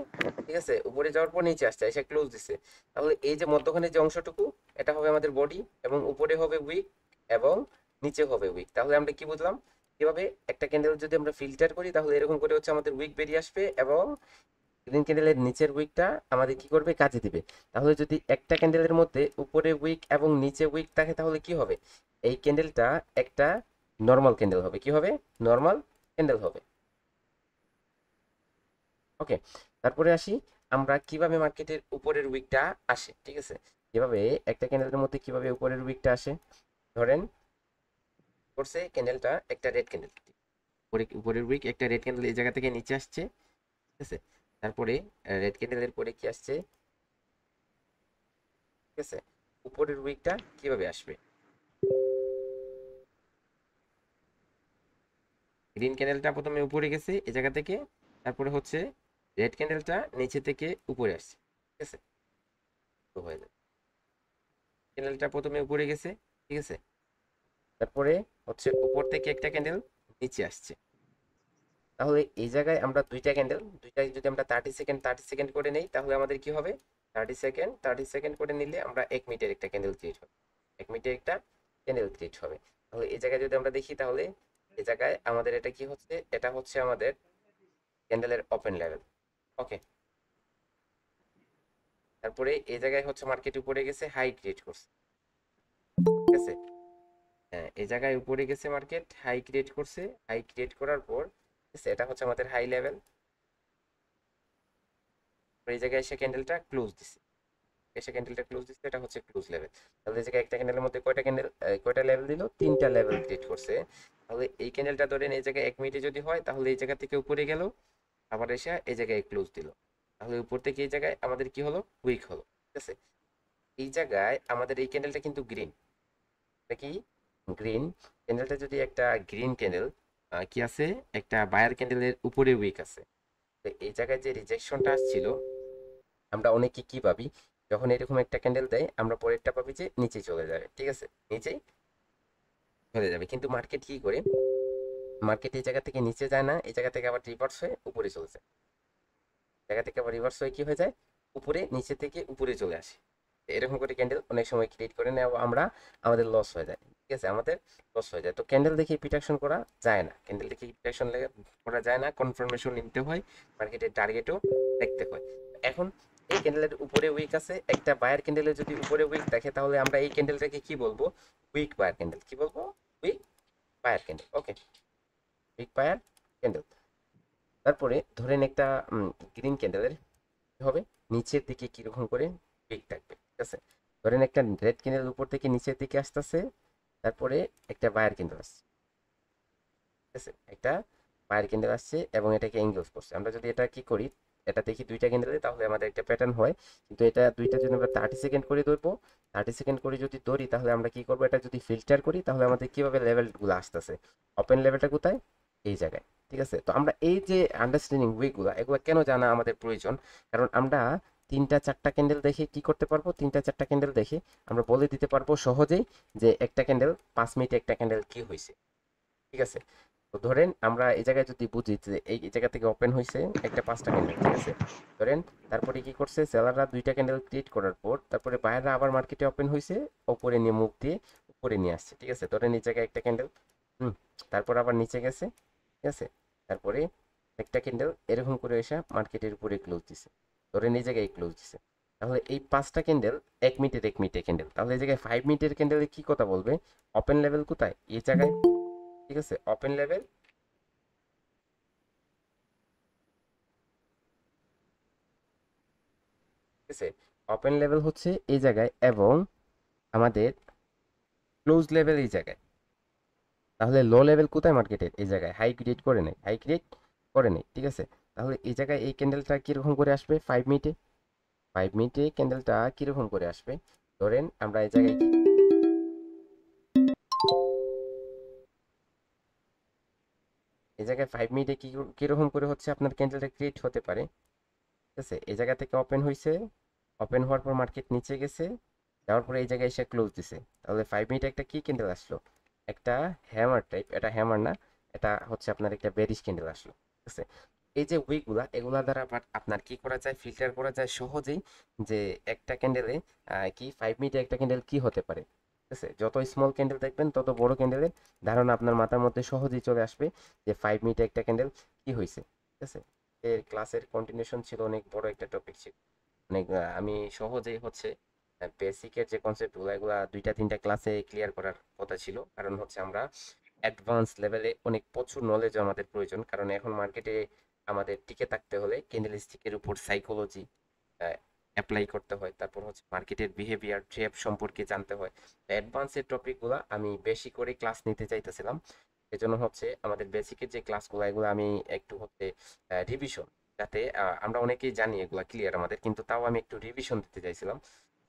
ঠিক আছে, উপরে যাওয়ার পর নিচে আসছে, এসে ক্লোজ দিছে। তাহলে এই যে মধ্যখানে যে অংশটুকু, এটা হবে আমাদের বডি, এবং উপরে হবে উইক এবং নিচে হবে উইক। তাহলে আমরা কি বুঝলাম, কিভাবে একটা ক্যান্ডেল যদি আমরা ফিল্টার করি তাহলে এরকম করে হচ্ছে আমাদের উইক বেরিয়ে আসবে, এবং গ্রিন ক্যান্ডেলের নিচের উইকটা আমাদের কি করবে, কাজে দিবে। তাহলে যদি একটা ক্যান্ডেলের মধ্যে উপরে উইক এবং নিচে উইক থাকে তাহলে কি হবে, এই ক্যান্ডেলটা একটা নরমাল ক্যান্ডেল হবে, কি হবে, নরমাল ক্যান্ডেল হবে। ওকে, তারপরে আসি আমরা কিভাবে মার্কেটের উপরের উইকটা আসে, ঠিক আছে, কিভাবে একটা ক্যান্ডেলের মধ্যে কিভাবে উপরের উইকটা আসে। ধরেন করছে ক্যান্ডেলটা একটা রেড ক্যান্ডেল, উপরের উইক একটা রেড ক্যান্ডেল এই জায়গা থেকে নিচে আসছে, ঠিক আছে। তারপরে রেড ক্যান্ডেলের পরে কি আসছে, ঠিক আছে, উপরের উইকটা কিভাবে আসবে, গ্রিন ক্যান্ডেলটা প্রথমে উপরে গেছে এই জায়গা থেকে, তারপরে হচ্ছে রেড ক্যান্ডেলটা নিচে থেকে উপরে আসছে, ঠিক আছে। তো হয়ে যাবে, ক্যান্ডেলটা প্রথমে উপরে গেছে, ঠিক আছে, তারপরে হচ্ছে উপর থেকে একটা ক্যান্ডেল নিচে আসছে। তাহলে এই জায়গায় আমরা দুইটা যদি আমরা 30 সেকেন্ড করে নেই তাহলে আমাদের কি হবে, 30 সেকেন্ড করে নিলে আমরা 1 মিনিটের একটা ক্যান্ডেল ক্রিয়েট হবে, 1 মিনিটের একটা ক্যান্ডেল ক্রিয়েট হবে। তাহলে এই জায়গায় যদি আমরা দেখি তাহলে এই জায়গায় আমাদের এটা কি হচ্ছে, এটা হচ্ছে আমাদের ক্যান্ডেলের ওপেন লেভেল। ওকে, তারপরে এই জায়গায় হচ্ছে মার্কেট উপরে গেছে, হাই ক্রিয়েট করছে, ঠিক আছে। হ্যাঁ, এই জায়গায় উপরে গেছে মার্কেট, হাই ক্রিয়েট করছে, হাই ক্রিয়েট করার পর এটা হচ্ছে আমাদের হাই লেভেল। এই জায়গায় এসে ক্যান্ডেলটা ক্লোজ দিছে, এটা হচ্ছে ক্লোজ লেভেল। তাহলে এই জায়গায় একটা ক্যান্ডেলের মধ্যে কয়টা লেভেল দিল, 3টা লেভেল ক্রিয়েট করছে। তাহলে এই ক্যান্ডেলটা ধরেন এই জায়গায় 1 মিনিটে যদি হয়, তাহলে এই জায়গা থেকে উপরে গেল, আবার এসে এই জায়গায় ক্লোজ দিল, তাহলে উপর থেকে এই জায়গায় আমাদের কি হলো, উইক হলো, ঠিক আছে। এই জায়গায় আমাদের এই ক্যান্ডেলটা কিন্তু গ্রিন, এটা কি গ্রিন ক্যান্ডেলটা, যদি একটা গ্রিন ক্যান্ডেল কি আছে, একটা বায়ার ক্যান্ডেলের উপরে উইক আছে। তো এই জায়গায় যে রিজেকশনটা আসছিল, আমরা অনেকে কি পাবি, যখন এরকম একটা ক্যান্ডেল দেয় আমরা পরেরটা পাবি যে নিচে চলে যাবে, ঠিক আছে, নিচেই চলে যাবে। কিন্তু মার্কেট কি করে, মার্কেট এই জায়গা থেকে নিচে যায় না, এই জায়গা থেকে আবার রিভার্স হয়ে উপরে চলে যায়, জায়গা থেকে আবার রিভার্স হয়ে কি হয়ে যায়, উপরে, নিচে থেকে উপরে চলে আসে। এরকম করে ক্যান্ডেল অনেক সময় ক্রিয়েট করে নেয়, আমরা আমাদের লস হয়ে যায়, ঠিক আছে, আমাদের লস হয়ে যায়। তো ক্যান্ডেল দেখে প্রিডিকশন করা যায় না, ক্যান্ডেল দেখে প্রিডিকশন করা যায় না, কনফার্মেশন নিতে হয়, মার্কেটের টার্গেটও দেখতে হয়। এখন এই ক্যান্ডেলের উপরে উইক আছে, একটা বায়ার ক্যান্ডেলের যদি উপরে উইক দেখে, তাহলে আমরা এই ক্যান্ডেলটাকে কি বলবো, উইক বায়ার ক্যান্ডেল। কি বলবো, weak buyer candle. Okay, weak buyer candle. তারপরে ধরেন একটা গ্রিন ক্যান্ডেলের হবে নিচের দিকে কিরকম করে উইক থাকবে, ঠিক আছে। ধরেন একটা রেড ক্যান্ডেল উপর থেকে নিচের দিকে আসতেছে, তারপরে একটা বায়ার ক্যান্ডেল আসছে, ঠিক আছে, একটা বায়ার ক্যান্ডেল আসছে এবং এটাকে এঙ্গেজ করছে। আমরা যদি এটা কি করি, এটা দেখি 2টা ক্যান্ডেলে, তাহলে আমাদের একটা প্যাটার্ন হয়। কিন্তু এটা 2টা যদি আমরা 30 সেকেন্ড করে ধরবো, 30 সেকেন্ড করে যদি ধরি, তাহলে আমরা কি করবো, এটা যদি ফিল্টার করি, তাহলে আমাদের কিভাবে লেভেলগুলো আসতেছে, ওপেন লেভেলটা কোথায়, এই জায়গায়, ঠিক আছে। তো আমরা এই যে আন্ডারস্ট্যান্ডিং উইকগুলো, এগুলো কেন জানা আমাদের প্রয়োজন, কারণ আমরা 3টা 4টা ক্যান্ডেল দেখে কি করতে পারবো, 3টা 4টা ক্যান্ডেল দেখে আমরা বলে দিতে পারবো সহজেই যে একটা ক্যান্ডেল 5 মিনিটে একটা ক্যান্ডেল কি হয়েছে, ঠিক আছে। তো ধরেন আমরা এই জায়গায় যদি বুঝি যে এই জায়গা থেকে ওপেন হয়েছে একটা 5টা ক্যান্ডেল, ঠিক আছে। ধরেন তারপরে কি করছে, সেলাররা 2টা ক্যান্ডেল ক্রিয়েট করার পর তারপরে বায়াররা আবার মার্কেটে ওপেন হয়েছে, উপরে নিয়ে মুভ দিয়ে উপরে নিয়ে আসছে, ঠিক আছে। ধরেন এই জায়গায় একটা ক্যান্ডেল, তারপর আবার নিচে গেছে, ঠিক আছে। তারপরে একটা ক্যান্ডেল এরকম করে এসে মার্কেটের উপরে ক্লোজ দিছে, ধরেন এই জায়গায় ক্লোজ দিছে। তাহলে এই 5টা ক্যান্ডেল 1 মিনিটের ক্যান্ডেল, তাহলে এই জায়গায় 5 মিনিটের ক্যান্ডেলে কি কথা বলবে, ওপেন লেভেল কোথায়, এই জায়গায়, ঠিক আছে, ওপেন লেভেল, ঠিক আছে, ওপেন লেভেল হচ্ছে এই জায়গায় এবং আমাদের ক্লোজ লেভেল এই জায়গায়। তাহলে লো লেভেল কোথায় মার্কেটের, এই জায়গায়, হাই ক্রিয়েট করে নেই, ঠিক আছে। তাহলে এই জায়গায় এই ক্যান্ডেলটা কিরকম করে আসবে, 5 মিনিটে ক্যান্ডেলটা কিরকম করে আসবে, ধরেন আমরা এই জায়গায় এই জায়গায় 5 মিনিটে কিরকম করে হচ্ছে আপনার ক্যান্ডেলটা ক্রিয়েট হতে পারে, ঠিক আছে। এই জায়গা থেকে ওপেন হয়েছে, ওপেন হওয়ার পর মার্কেট নিচে গেছে, যাওয়ার পরে এই জায়গায় এসে ক্লোজ দিছে। তাহলে 5 মিনিটে একটা কি ক্যান্ডেল আসলো, একটা হ্যামার টাইপ, এটা হ্যামার না, এটা হচ্ছে আপনার একটা বেরিশ ক্যান্ডেল আসলো, ঠিক আছে। এই যে উইকগুলা, এগুলা দ্বারা আপনার কি করা যায়, ফিল্টার করা যায় সহজেই যে একটা ক্যান্ডেলে কি 5 মিনিটে একটা ক্যান্ডেল কি হতে পারে, ঠিক আছে। যত স্মল ক্যান্ডেল দেখবেন তত বড় ক্যান্ডেলের ধারণা আপনার মাথার মধ্যে সহজেই চলে আসবে যে 5 মিনিটে একটা ক্যান্ডেল কি হয়েছে, ঠিক আছে। এর ক্লাসের কন্টিনিউশন ছিল, অনেক বড় একটা টপিক ছিল, অনেক আমি সহজেই হচ্ছে বেসিকের যে কনসেপ্টগুলো, এগুলা 2টা 3টা ক্লাসে ক্লিয়ার করার কথা ছিল, কারণ হচ্ছে আমরা অ্যাডভান্স লেভেলে অনেক প্রচুর নলেজ আমাদের প্রয়োজন, কারণ এখন মার্কেটে আমাদের টিকে থাকতে হলে ক্যান্ডেলস্টিকের উপর সাইকোলজি অ্যাপ্লাই করতে হয়, তারপর হচ্ছে মার্কেটের বিহেভিয়ার ট্রেপ সম্পর্কে জানতে হয়। অ্যাডভান্সের টপিকগুলো আমি বেশি করে ক্লাস নিতে চাইতেছিলাম, এজন্য হচ্ছে আমাদের বেসিকের যে ক্লাসগুলো, এগুলো আমি একটু হচ্ছে রিভিশন, যাতে আমরা অনেকেই জানি এগুলো ক্লিয়ার আমাদের, কিন্তু তাও আমি একটু রিভিশন দিতে চাইছিলাম।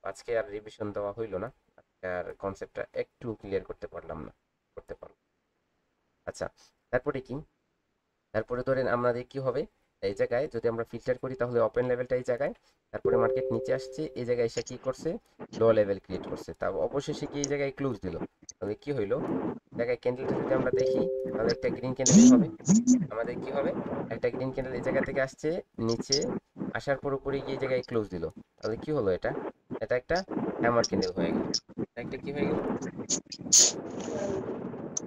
আজকে আর রিভিশন দেওয়া হইলো না, আর কনসেপ্টটা একটু ক্লিয়ার করতে পারলাম। আচ্ছা, তারপরে কি, তারপরে ধরেন আমাদের কি হবে, এই জায়গায় যদি আমরা ফিল্টার করি, তাহলে ওপেন লেভেলটা এই জায়গায়, তারপরে মার্কেট নিচে আসছে, এই জায়গায় এসে কি করছে, লো লেভেল ক্রিয়েট করছে, তা অবশেষে কি এই জায়গায় ক্লোজ দিল। তাহলে কি হইলো, জায়গায় ক্যান্ডেলটা যদি আমরা দেখি, তাহলে একটা গ্রিন ক্যান্ডেল হবে, আমাদের কি হবে, একটা গ্রিন ক্যান্ডেল এই জায়গা থেকে আসছে, নিচে আসার পর উপরে গিয়ে এই জায়গায় ক্লোজ দিল। তাহলে কি হলো, এটা একটা হ্যামার ক্যান্ডেল হয়ে গেল, একটা কি হয়ে গেল,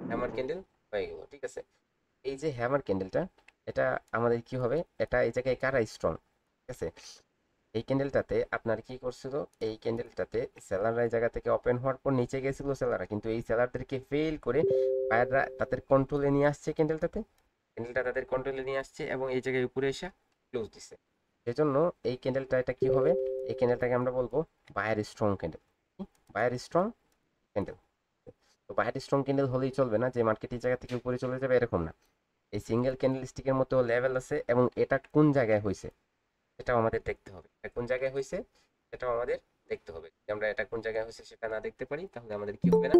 হ্যামার ক্যান্ডেল হয়ে গেল। ঠিক আছে, এই যে হ্যামার ক্যান্ডেলটা, এটা আমাদের কি হবে, এটা এই জায়গায় কারা স্ট্রং, ঠিক আছে। এই ক্যান্ডেলটাতে আপনার কি করছিল, এই ক্যান্ডেলটাতে সেলাররা এই জায়গা থেকে ওপেন হওয়ার পর নিচে গেছিল সেলাররা, কিন্তু এই সেলারদেরকে ফেল করে বায়াররা তাদের কন্ট্রোলে নিয়ে আসছে ক্যান্ডেলটা তাদের কন্ট্রোলে নিয়ে আসছে এবং এই জায়গায় উপরে এসে ক্লোজ দিচ্ছে। সেজন্য এই ক্যান্ডেলটা এটা কি হবে, এই ক্যান্ডেলটাকে আমরা বলবো buyer strong candle. Buyer strong candle. তো বায়ার স্ট্রং ক্যান্ডেল হলেই চলবে না যে মার্কেট এই জায়গা থেকে উপরে চলে যাবে, এরকম না। এই সিঙ্গেল ক্যান্ডেল স্টিকের মতো লেভেল আছে এবং এটা কোন জায়গায় হয়েছে সেটাও আমাদের দেখতে হবে। এটা কোন জায়গায় হয়েছে সেটাও আমাদের দেখতে হবে। যদি আমরা এটা কোন জায়গায় হয়েছে সেটা না দেখতে পারি তাহলে আমাদের কি হবে না,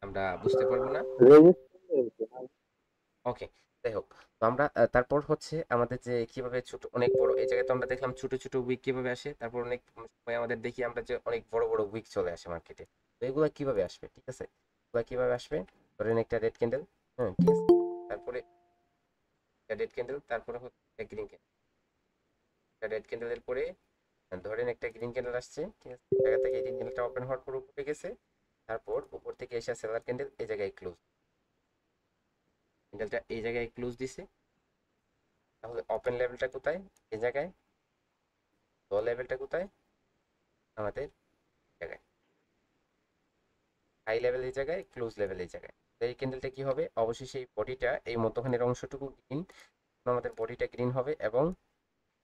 আমরা বুঝতে পারবো না। ওকে, যাই হোক, তো আমরা তারপর হচ্ছে আমাদের যে কিভাবে ছোট অনেক বড়, এই জায়গায় তো আমরা দেখলাম ছোট ছোট উইক কিভাবে আসে, তারপর অনেক সময় আমাদের দেখি আমরা যে অনেক বড় বড় উইক চলে আসে মার্কেটে। তো এগুলো কিভাবে আসবে, ঠিক আছে, এগুলো কিভাবে আসবে, ধরেন একটা রেড ক্যান্ডেল, হ্যাঁ ঠিক আছে, তারপরে রেড ক্যান্ডেল, তারপরে হচ্ছে গ্রিন ক্যান্ডেল, রেড ক্যান্ডেলের পরে ধরেন একটা গ্রিন ক্যান্ডেল আসছে, ঠিক আছে, জায়গা থেকে গ্রিন ক্যান্ডেলটা ওপেন হওয়ার পর উপরে গেছে, তারপর উপর থেকে এসে সেলার ক্যান্ডেল এই জায়গায় ক্লোজ, ক্যান্ডেলটা এই জায়গায় ক্লোজ দিছে। তাহলে ওপেন লেভেলটা কোথায়, এই জায়গায়, লো লেভেলটা কোথায়, আমাদের জায়গায়, হাই লেভেল এই জায়গায়, ক্লোজ লেভেল এই জায়গায়। তো এই ক্যান্ডেলটা কি হবে, অবশ্যই এই বডিটা, এই মধ্যখানের অংশটুকু গ্রিন, আমাদের বডিটা গ্রিন হবে এবং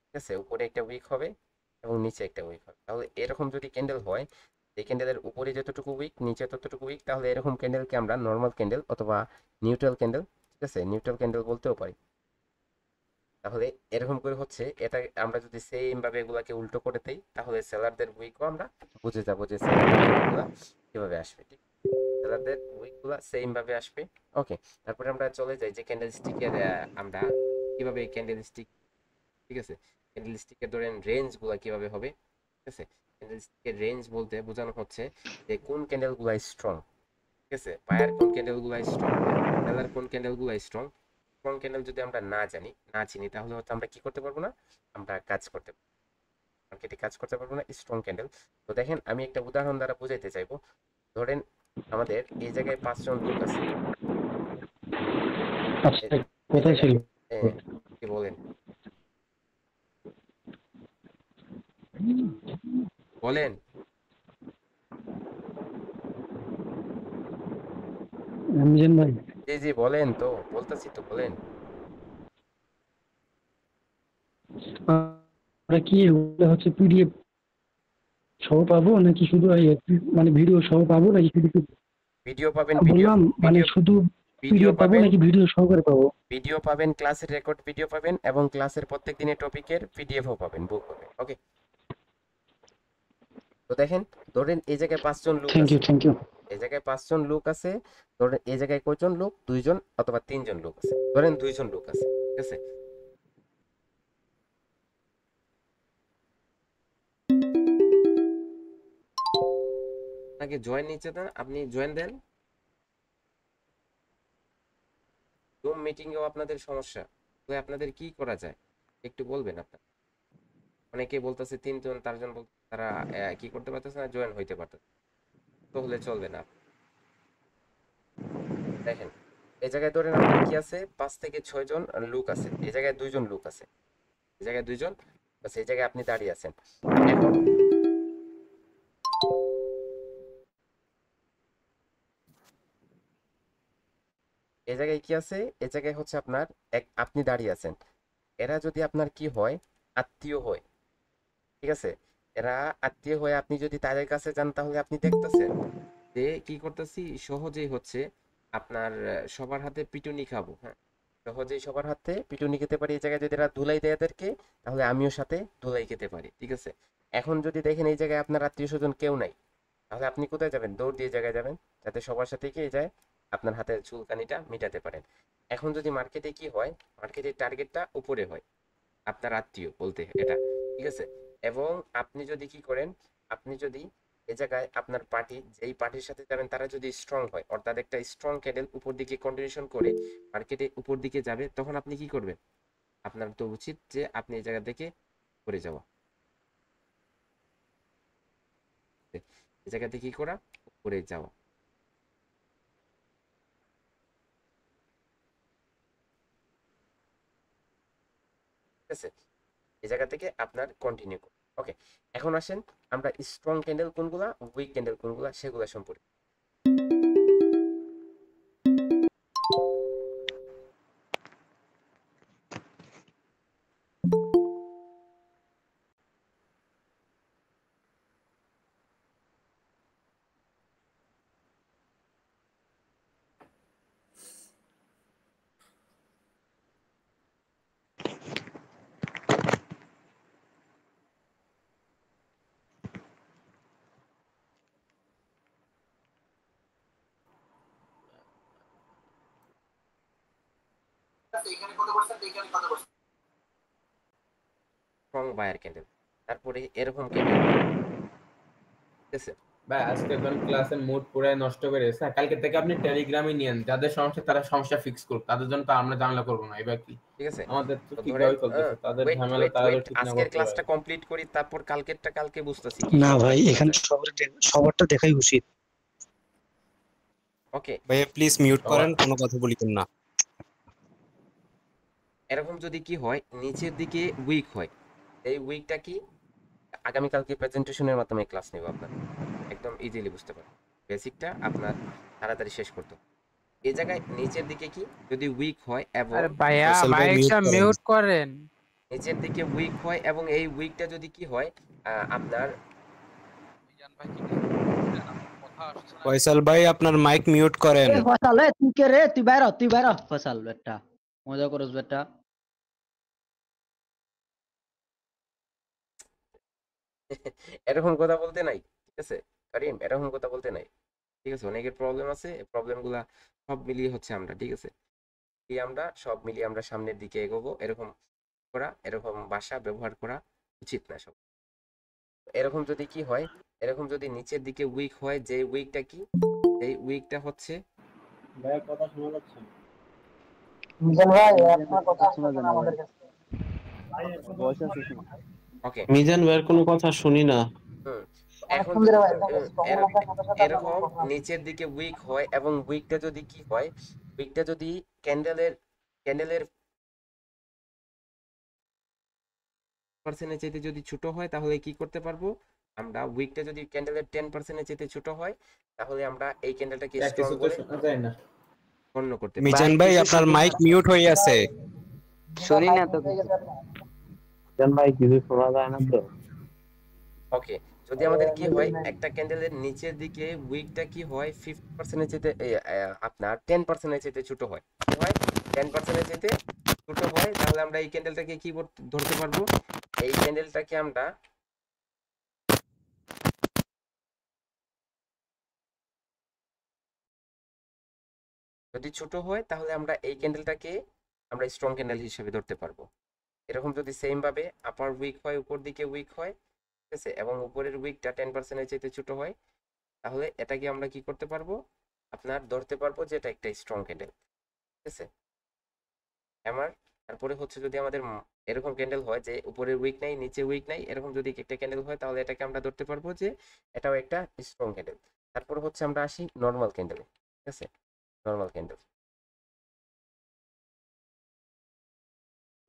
ঠিক আছে উপরে একটা উইক হবে এবং নিচে একটা উইক হবে। তাহলে এরকম যদি ক্যান্ডেল হয়, এই ক্যান্ডেলের উপরে যতটুকু উইক নিচে ততটুকু উইক, তাহলে এরকম ক্যান্ডেলকে আমরা নর্মাল ক্যান্ডেল অথবা নিউট্রাল ক্যান্ডেল, ঠিক আছে, নিউট্রাল ক্যান্ডেল বলতেও পারি। তাহলে এরকম করে হচ্ছে এটা, আমরা যদি সেম ভাবে এগুলাকে উল্টো করে দেই তাহলে সেলারদের উইকও আমরা বুঝে যাবো যে সেলারগুলা কিভাবে আসবে, ঠিক, সেলারদের উইকগুলা সেম ভাবে আসবে। ওকে, তারপরে আমরা চলে যাই যে ক্যান্ডেল স্টিকের, আমরা কিভাবে ক্যান্ডেল স্টিক, ঠিক আছে, ক্যান্ডেল স্টিকের ধরেন রেঞ্জ গুলা কিভাবে হবে, ঠিক আছে। ক্যান্ডেল স্টিকের রেঞ্জ বলতে বোঝানো হচ্ছে যে কোন ক্যান্ডেল গুলা স্ট্রং, ঠিক আছে, বায়ার কোন ক্যান্ডেল গুলা স্ট্রং, সেলার কোন ক্যান্ডেল গুলা স্ট্রং। স্ট্রং ক্যান্ডেল যদি আমরা না জানি, না চিনি, তাহলে হয়তো আমরা কি করতে পারবো না, আমরা কাজ করতে পারবো মার্কেটে, কাজ করতে পারবো না স্ট্রং ক্যান্ডেল। তো দেখেন আমি একটা উদাহরণ দ্বারা বুঝাইতে চাইবো। ধরেন আমাদের এই জায়গায় 5 জন লোক আছে, কোথায় ছিল কি বলেন, বলেন রমজান ভাই? জি জি বলেন, তো বলতেছি তো, বলেন। আমরা কি এগুলো হচ্ছে পিডিএফ সহ পাবো নাকি শুধু মানে ভিডিও সহ পাবো নাকি শুধু ভিডিও পাবেন, বললাম মানে শুধু ভিডিও পাবো পাবেন, নাকি ভিডিও সহকারে পাবো? ভিডিও পাবেন, ক্লাসের রেকর্ড ভিডিও পাবেন এবং ক্লাসের প্রত্যেক দিনের টপিকের পিডিএফও পাবেন, বুক পাবেন। ওকে, তো দেখেন ধরেন এই জায়গায় 5 জন লোক আছে, থ্যাংক ইউ এই জায়গায় 5 জন লোক আছে, ধরেন এই জায়গায় কয়জন লোক, 2 জন অথবা 3 জন লোক আছে, ধরেন 2 জন লোক আছে, ঠিক আছে। আপনাকে জয়েন নিচে দেন, আপনি জয়েন দেন। জুম মিটিং এও আপনাদের সমস্যা, তাহলে আপনাদের কি করা যায় একটু বলবেন আপনার। অনেকে বলতেছে 3 জন 4 জন, তারা কি করতে পারতেছে না, জয়েন হইতে পারতেছে, তো হলে চলবে না। দেখেন এই জায়গায় ধরেন আপনার কি আছে, 5 থেকে 6 জন লোক আছে, এই জায়গায় 2 জন লোক আছে, এই জায়গায় 2 জন আছে, এই জায়গায় আপনি দাঁড়িয়ে আছেন। এখন এই জায়গায় কি আছে, এই জায়গায় হচ্ছে আপনার আপনি দাঁড়িয়ে আছেন। এরা যদি আপনার কি হয়, আত্মীয় হয়, ঠিক আছে, এরা আত্মীয় হয়ে আপনি যদি তাদের কাছে যান তাহলে আপনি দেখতেছেন যে কি করতেছি, সহজেই হচ্ছে আপনার সবার হাতে পিটুনি খাবো, হ্যাঁ, সহজেই সবার হাতে পিটুনি খেতে পারি। এই জায়গায় যদি এরা ধুলাই দেয় এদেরকে, তাহলে আমিও সাথে ধুলাই খেতে পারি, ঠিক আছে। এখন যদি দেখেন এই জায়গায় আপনার আত্মীয় স্বজন কেউ নাই, তাহলে আপনি কোথায় যাবেন, দৌড় দিয়ে জায়গায় যাবেন যাতে সবার সাথে কি যায় আপনার হাতের চুলকানিটা মিটাতে পারেন। এখন যদি মার্কেটে কি হয়, মার্কেটের টার্গেটটা উপরে হয়, আপনার আত্মীয় বলতে এটা, ঠিক আছে। এবং আপনি যদি কি করেন, আপনি যদি এ জায়গায় আপনার পার্টি, যেই পার্টির সাথে যাবেন তারা যদি স্ট্রং হয়, অর্থাৎ একটা স্ট্রং ক্যান্ডেল উপর দিকে কন্টিনিউশন করে মার্কেটে উপর দিকে যাবে, তখন আপনি কি করবেন, আপনার তো উচিত যে আপনি এই জায়গা থেকে পড়ে যাওয়া। এই জায়গাতে কি করা, উপরে যাওয়া। ঠিক আছে, এই জায়গা থেকে আপনার কন্টিনিউ করুন। ওকে, এখন আসেন আমরা স্ট্রং ক্যান্ডেল কোনগুলা, উইক ক্যান্ডেল কোনগুলা সেগুলা সম্পর্কে। স্ট্রং বায়ার ক্যান্ডেল, তারপরে এরকম ক্যান্ডেল। ঠিক আছে, ভাই আজকে ধরুন ক্লাসের মুড পুরো নষ্ট করে দিয়েছে, কালকে থেকে আপনি টেলিগ্রামে নিয়েন, যাদের সমস্যা তারা সমস্যা ফিক্স করুক, তাদের জন্য তো আমরা ঝামেলা করবো না। এবার কি ঠিক আছে, আমাদের তো তো ঠিকভাবে ধরেন চলতেছে, তাদের ঝামেলা তারা ঠিক না আজকের করতে ক্লাসটা পারে। কমপ্লিট করি, তারপর কালকেরটা কালকে বুঝতেছি না ভাই, এখানে সবারটা দেখাই উচিত। ওকে ভাইয়া প্লিজ মিউট করেন, কোনো কথা বলিবেন না। এরকম যদি কি হয় নিচের দিকে উইক হয়, এই উইকটা কি আগামীকালকে প্রেজেন্টেশনের মাধ্যমে ক্লাস নেব, আপনার একদম ইজিলি বুঝতে পারবেন। বেসিকটা আপনার তাড়াতাড়ি শেষ করতে হবে। এই জায়গায় নিচের দিকে কি যদি উইক হয় এবং আরে ভাইয়া মাইকটা মিউট করেন। নিচের দিকে উইক হয় এবং এই উইকটা যদি কি হয় আপনার ফয়সাল ভাই আপনার মাইক মিউট করেন। ফয়সাল তুই কে রে, তুই বাইর ফয়সাল, বেটা মজা করস বেটা। এরকম কথা বলতে নাই, ঠিক আছে কারিম, এরকম কথা বলতে নাই। ঠিক আছে, অনেকের প্রবলেম আছে, এই প্রবলেমগুলা সব মিলিয়ে হচ্ছে আমরা, ঠিক আছে, আমরা সব মিলিয়ে আমরা সামনের দিকে এগোবো। এরকম করা, এরকম ভাষা ব্যবহার করা উচিত না সব। এরকম যদি কি হয়, এরকম যদি নিচের দিকে উইক হয়, যে উইকটা কি, এই উইকটা হচ্ছে ভাই কথা শোনা যাচ্ছে না। মিজান ভাই আপনার কথা শোনা যায় না আমাদের কাছে। ভয়েস আসছে না। ওকে, মিজান ভাইয়ের কোনো কথা শুনি না। এখন এরকম নিচের দিকে উইক হয় এবং উইকটা যদি কি হয়, উইকটা যদি ক্যান্ডেলের পার্সেন্টের চাইতে যদি ছোট হয়, তাহলে কি করতে পারবো আমরা, উইকটা যদি ক্যান্ডেলের 10%-এর চাইতে ছোট হয়, তাহলে আমরা এই ক্যান্ডেলটাকে স্ট্রং করে গণ্য করতে পারি। মিজান ভাই আপনার মাইক মিউট হয়ে আছে। শুনি না তো মিজান ভাই কিছু শোনা যায় না তো। ওকে, যদি আমাদের কি হয় একটা ক্যান্ডেলের নিচের দিকে উইকটা কি হয় 50%-এর চাইতে আপনার 10%-এর চাইতে ছোট হয়, 10%-এর চাইতে ছোট হয়, তাহলে আমরা এই ক্যান্ডেলটাকে কি ধরতে পারবো, এই ক্যান্ডেলটাকে আমরা যদি ছোট হয়, তাহলে আমরা এই ক্যান্ডেলটাকে আমরা স্ট্রং ক্যান্ডেল হিসেবে ধরতে পারবো। এরকম যদি সেম ভাবে আপার উইক হয়, উপর দিকে উইক হয়, ঠিক আছে, এবং উপরের উইকটা 10%-এর চাইতে ছোট হয়, তাহলে এটাকে আমরা কি করতে পারবো, আপনার ধরতে পারবো যে এটা একটা স্ট্রং ক্যান্ডেল। ঠিক আছে, আমার তারপরে হচ্ছে যদি আমাদের এরকম ক্যান্ডেল হয় যে উপরের উইক নাই, নিচে উইক নাই, এরকম যদি একটা ক্যান্ডেল হয়, তাহলে এটাকে আমরা ধরতে পারবো যে এটাও একটা স্ট্রং ক্যান্ডেল। তারপরে হচ্ছে আমরা আসি নর্মাল ক্যান্ডেলে। ঠিক আছে, নর্মাল ক্যান্ডেল,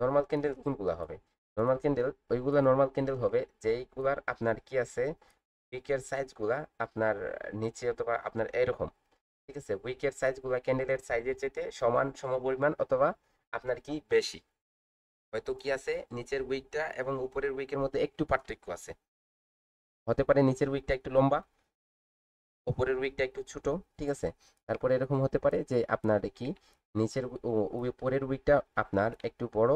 নর্মাল ক্যান্ডেল কোনগুলা হবে, নর্মাল ক্যান্ডেল ওইগুলা নর্মাল ক্যান্ডেল হবে যেইগুলার আপনার কি আছে, উইকের সাইজগুলা আপনার নিচে অথবা আপনার এরকম, ঠিক আছে, উইকের সাইজগুলা ক্যান্ডেলের সাইজের চাইতে সমান সমপরিমাণ অথবা আপনার কি বেশি, হয়তো কি আছে নিচের উইকটা এবং উপরের উইকের মধ্যে একটু পার্থক্য আছে, হতে পারে নিচের উইকটা একটু লম্বা, উপরের উইকটা একটু ছোট। ঠিক আছে, তারপরে এরকম হতে পারে যে আপনার কি নিচের উপরের উইকটা আপনার একটু বড়,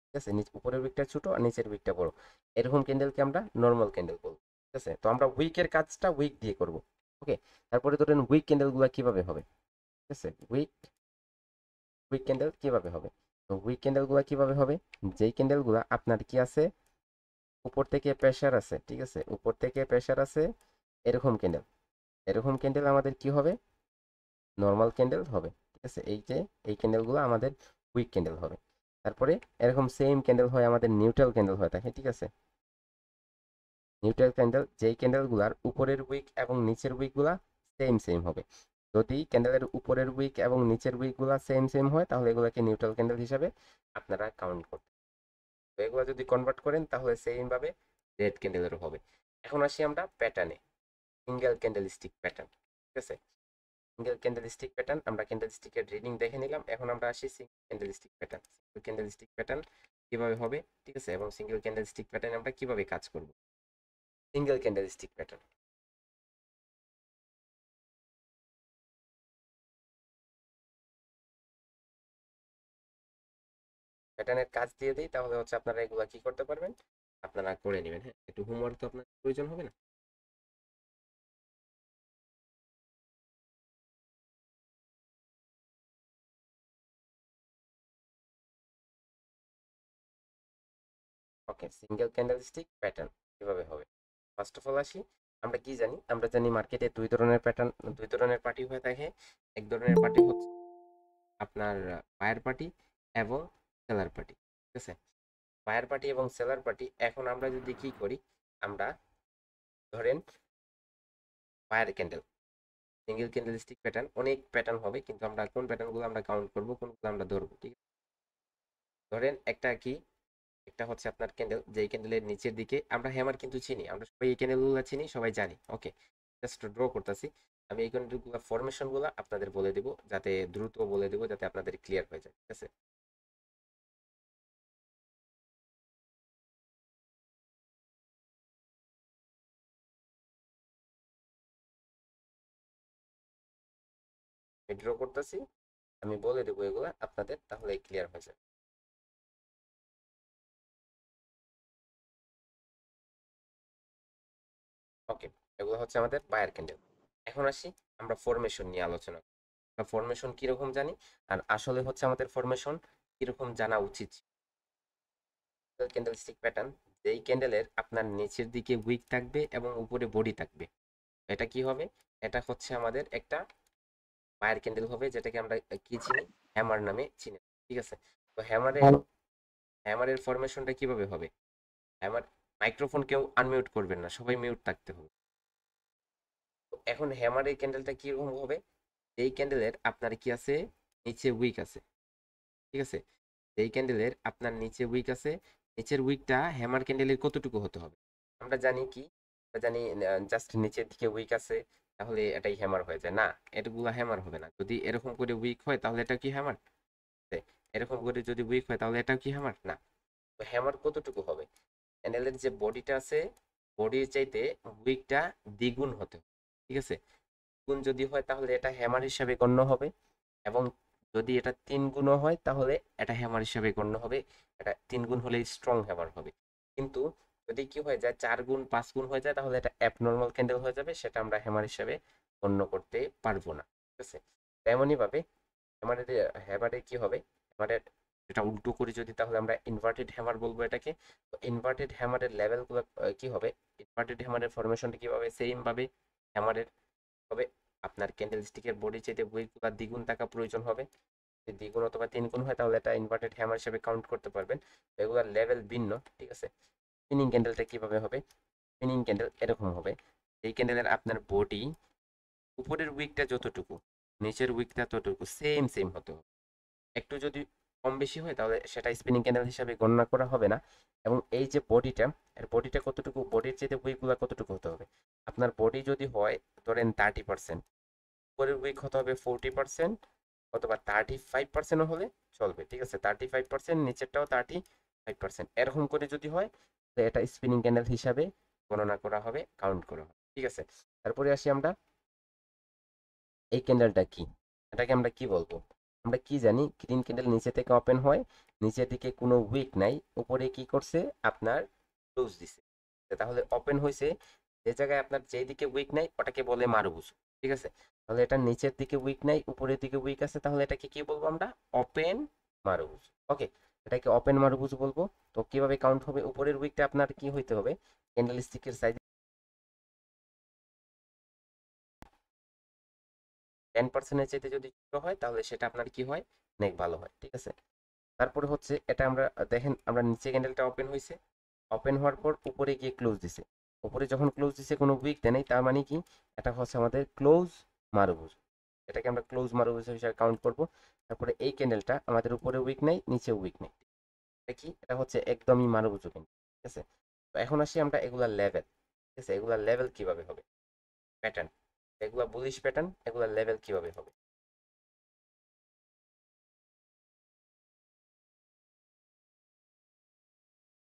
ঠিক আছে, উপরের উইকটা ছোট আর নিচের উইকটা বড়, এরকম ক্যান্ডেলকে আমরা নর্মাল ক্যান্ডেল বলবো। ঠিক আছে, তো আমরা উইকের কাজটা উইক দিয়ে করব। ওকে, তারপরে ধরেন উইক ক্যান্ডেলগুলো কিভাবে হবে, ঠিক আছে, উইক ক্যান্ডেল কিভাবে হবে, তো উইক ক্যান্ডেলগুলো কিভাবে হবে, যেই ক্যান্ডেলগুলো আপনার কি আছে উপর থেকে প্রেসার আছে, ঠিক আছে, উপর থেকে প্রেসার আছে, এরকম ক্যান্ডেল আমাদের কি হবে, নর্মাল ক্যান্ডেল হবে। ঠিক আছে, এই যে এই ক্যান্ডেলগুলো আমাদের উইক ক্যান্ডেল হবে। তারপরে এরকম সেম ক্যান্ডেল হয় আমাদের নিউট্রাল ক্যান্ডেল হয়ে থাকে। ঠিক আছে, নিউট্রাল ক্যান্ডেল যেই ক্যান্ডেলগুলার উপরের উইক এবং নিচের উইকগুলা সেম হবে। যদি ক্যান্ডেলের উপরের উইক এবং নিচের উইকগুলা সেম হয় তাহলে এগুলোকে নিউট্রাল ক্যান্ডেল হিসাবে আপনারা কাউন্ট করতে। তো এগুলো যদি কনভার্ট করেন তাহলে সেম ভাবে রেড ক্যান্ডেলেরও হবে। এখন আসি আমরা প্যাটার্নে, সিঙ্গেল ক্যান্ডেলস্টিক প্যাটার্ন। ঠিক আছে, সিঙ্গেল ক্যান্ডেলস্টিক প্যাটার্ন আমরা ক্যান্ডেলস্টিকের রিডিং দেখে নিলাম। এখন আমরা আসি single candlestick pattern. Single candlestick pattern কিভাবে হবে, ঠিক আছে, এবং সিঙ্গেল ক্যান্ডেলস্টিক প্যাটার্ন আমরা কিভাবে কাজ করব। সিঙ্গেল ক্যান্ডেলস্টিক প্যাটার্ন, প্যাটার্নের কাজ দিয়ে দিই, তাহলে হচ্ছে আপনারা এগুলা কি করতে পারবেন, আপনারা করে নেবেন। হ্যাঁ, একটু হোমওয়ার্ক তো আপনার প্রয়োজন হবে না। ওকে, সিঙ্গেল ক্যান্ডেলস্টিক প্যাটার্ন কিভাবে হবে। ফার্স্ট অফ অল আসি, আমরা কি জানি, আমরা জানি মার্কেটে দুই ধরনের প্যাটার্ন, দুই ধরনের পার্টি হয়ে থাকে। এক ধরনের পার্টি হচ্ছে আপনার বায়ার পার্টি এবং সেলার পার্টি। ঠিক আছে, বায়ার পার্টি এবং সেলার পার্টি। এখন আমরা যদি কি করি, আমরা ধরেন buyer candle, single candlestick pattern, অনেক প্যাটার্ন হবে, কিন্তু আমরা কোন প্যাটার্নগুলো আমরা কাউন্ট করব, কোনগুলো আমরা ধরবো। ঠিক আছে, ধরেন একটা কি, একটা হচ্ছে আপনার ক্যান্ডেল, যেই ক্যান্ডেলের নিচের দিকে আমরা হ্যামার কিন্তু চিনি, আমরা সবাই এই ক্যান্ডেলগুলো চিনি, সবাই জানি। ওকে, জাস্ট ড্র করতেছি আমি। এই ক্যান্ডেলগুলো ফরমেশনগুলো আপনাদের বলে দেবো, যাতে দ্রুত বলে দেবো, যাতে আপনাদের ক্লিয়ার হয়ে যায়। ঠিক আছে, আমি ড্র করতেছি, আমি বলে দেবো এগুলা আপনাদের, তাহলে ক্লিয়ার হয়ে যায়। ওকে, এগুলো হচ্ছে আমাদের বায়ার ক্যান্ডেল। এখন আসি আমরা ফরমেশন নিয়ে আলোচনা। ফরমেশন কিরকম জানি, আর আসলে হচ্ছে আমাদের ফরমেশন কিরকম জানা উচিত। ক্যান্ডেলস্টিক প্যাটার্ন, যেই ক্যান্ডেলের আপনার নিচের দিকে উইক থাকবে এবং উপরে বডি থাকবে, এটা কি হবে, এটা হচ্ছে আমাদের একটা বায়ার ক্যান্ডেল হবে, যেটাকে আমরা কি চিনি, হ্যামার নামে চিনি। ঠিক আছে, তো হ্যামারের ফরমেশনটা কিভাবে হবে, হ্যামার, মাইক্রোফোন কেউ আনমিউট করবেন না, সবাই মিউট থাকতে হবে। এখন হ্যামারের ক্যান্ডেলটা কিরকম হবে, এই ক্যান্ডেলের আপনার কি আছে, নিচে উইক আছে। ঠিক আছে, এই ক্যান্ডেলের আপনার নিচে উইক আছে, নিচের উইকটা হ্যামার ক্যান্ডেলের কতটুকু হতে হবে, আমরা জানি কি, আমরা জানি জাস্ট নিচের দিকে উইক আছে তাহলে এটাই হ্যামার হয়ে যায়। না, এটাগুলো হ্যামার হবে না। যদি এরকম করে উইক হয় তাহলে এটা কি হ্যামার, এরকম করে যদি উইক হয় তাহলে এটা কি হ্যামার না। তো হ্যামার কতটুকু হবে, ক্যান্ডেলের যে বডিটা আছে, বডির চাইতে উইকটা দ্বিগুণ হতে হবে। ঠিক আছে, গুণ যদি হয় তাহলে এটা হ্যামার হিসাবে গণ্য হবে, এবং যদি এটা 3 গুণও হয় তাহলে এটা হ্যামার হিসাবে গণ্য হবে। এটা 3 গুণ হলেই স্ট্রং হ্যামার হবে। কিন্তু যদি কি হয়ে যায় 4 গুণ 5 গুণ হয়ে যায় তাহলে এটা অ্যাবনর্মাল ক্যান্ডেল হয়ে যাবে, সেটা আমরা হ্যামার হিসাবে গণ্য করতে পারবো না। ঠিক আছে, তেমনই ভাবে হ্যামারে কি হবে, হ্যামারের এটা উল্টো করি যদি, তাহলে আমরা ইনভার্টেড হ্যামার বলবো এটাকে। তো ইনভার্টেড হ্যামারের লেভেলগুলো কি হবে, ইনভার্টেড হ্যামারের ফরমেশনটা কিভাবে, সেম ভাবে হ্যামারের হবে আপনার ক্যান্ডেলস্টিকের বডি চাইতে উইকগুলো দ্বিগুণ থাকা প্রয়োজন হবে। যদি দ্বিগুণ অথবা 3 গুণ হয় তাহলে এটা ইনভার্টেড হ্যামার হিসেবে কাউন্ট করতে পারবেন। এগুলোর লেভেল ভিন্ন। ঠিক আছে, স্পিনিং ক্যান্ডেলটা কিভাবে হবে, স্পিনিং ক্যান্ডেল এরকম হবে, এই ক্যান্ডেলের আপনার বডি উপরের উইকটা যতটুকু, নিচের উইকটা ততটুকু সেম হতে হবে। একটু যদি কম বেশি হয় তাহলে সেটা স্পিনিং ক্যান্ডেল হিসাবে গণনা করা হবে না। এবং এই যে বডিটা, এর বডিটা কতটুকু, বডির চাইতে উইকগুলো কতটুকু হতে হবে, আপনার বডি যদি হয় ধরেন 30%, উপরের উইক হতে হবে 40% অথবা 35%ও হলে চলবে। ঠিক আছে, 35%, নিচেরটাও 35%, এরকম করে যদি হয় তো এটা স্পিনিং ক্যান্ডেল হিসাবে গণনা করা হবে, কাউন্ট করা হবে। ঠিক আছে, তারপরে আসি আমরা, এই ক্যান্ডেলটা কি, এটাকে আমরা কি বলবো, আমরা কি জানি, গ্রিন ক্যান্ডেল নিচে থেকে ওপেন হয়, নিচের দিকে কোনো উইক নাই, উপরে কি করছে আপনার ক্লোজ দিছে, তাহলে ওপেন হয়েছে। যে জায়গায় আপনার যেই দিকে উইক নাই ওটাকে বলে মারুবুজ। ঠিক আছে, তাহলে এটা নিচের দিকে উইক নাই, উপরের দিকে উইক আছে, তাহলে এটাকে কি বলবো আমরা, ওপেন মারুবুজ। ওকে, এটাকে ওপেন মারুবুজ বলবো। তো কিভাবে কাউন্ট হবে, উপরের উইকটা আপনার কি হইতে হবে, ক্যান্ডেল স্টিকের সাইজ 10%-এর চাইতে যদি ছোট হয় তাহলে সেটা আপনার কি হয়, অনেক ভালো হয়। ঠিক আছে, তারপরে হচ্ছে এটা আমরা দেখেন, আমরা নিচে ক্যান্ডেলটা ওপেন হয়েছে, ওপেন হওয়ার পর উপরে গিয়ে ক্লোজ দিছে, উপরে যখন ক্লোজ দিছে কোনো উইক দেয় নাই, তার মানে কি এটা হচ্ছে আমাদের ক্লোজ মারুভুজ, এটাকে আমরা ক্লোজ মারুভুজ হিসেবে কাউন্ট করব। তারপরে এই ক্যান্ডেলটা আমাদের উপরে উইক নাই, নিচে উইক নেই, এটা কি, এটা হচ্ছে একদমই মারুভুজ ক্যান্ডেল, ঠিক আছে। তো এখন আসি আমরা এগুলা লেভেল, ঠিক আছে, এগুলা লেভেল কিভাবে হবে, প্যাটার্ন, এগুলা বুলিশ প্যাটার্ন, এগুলা লেভেল কিভাবে হবে।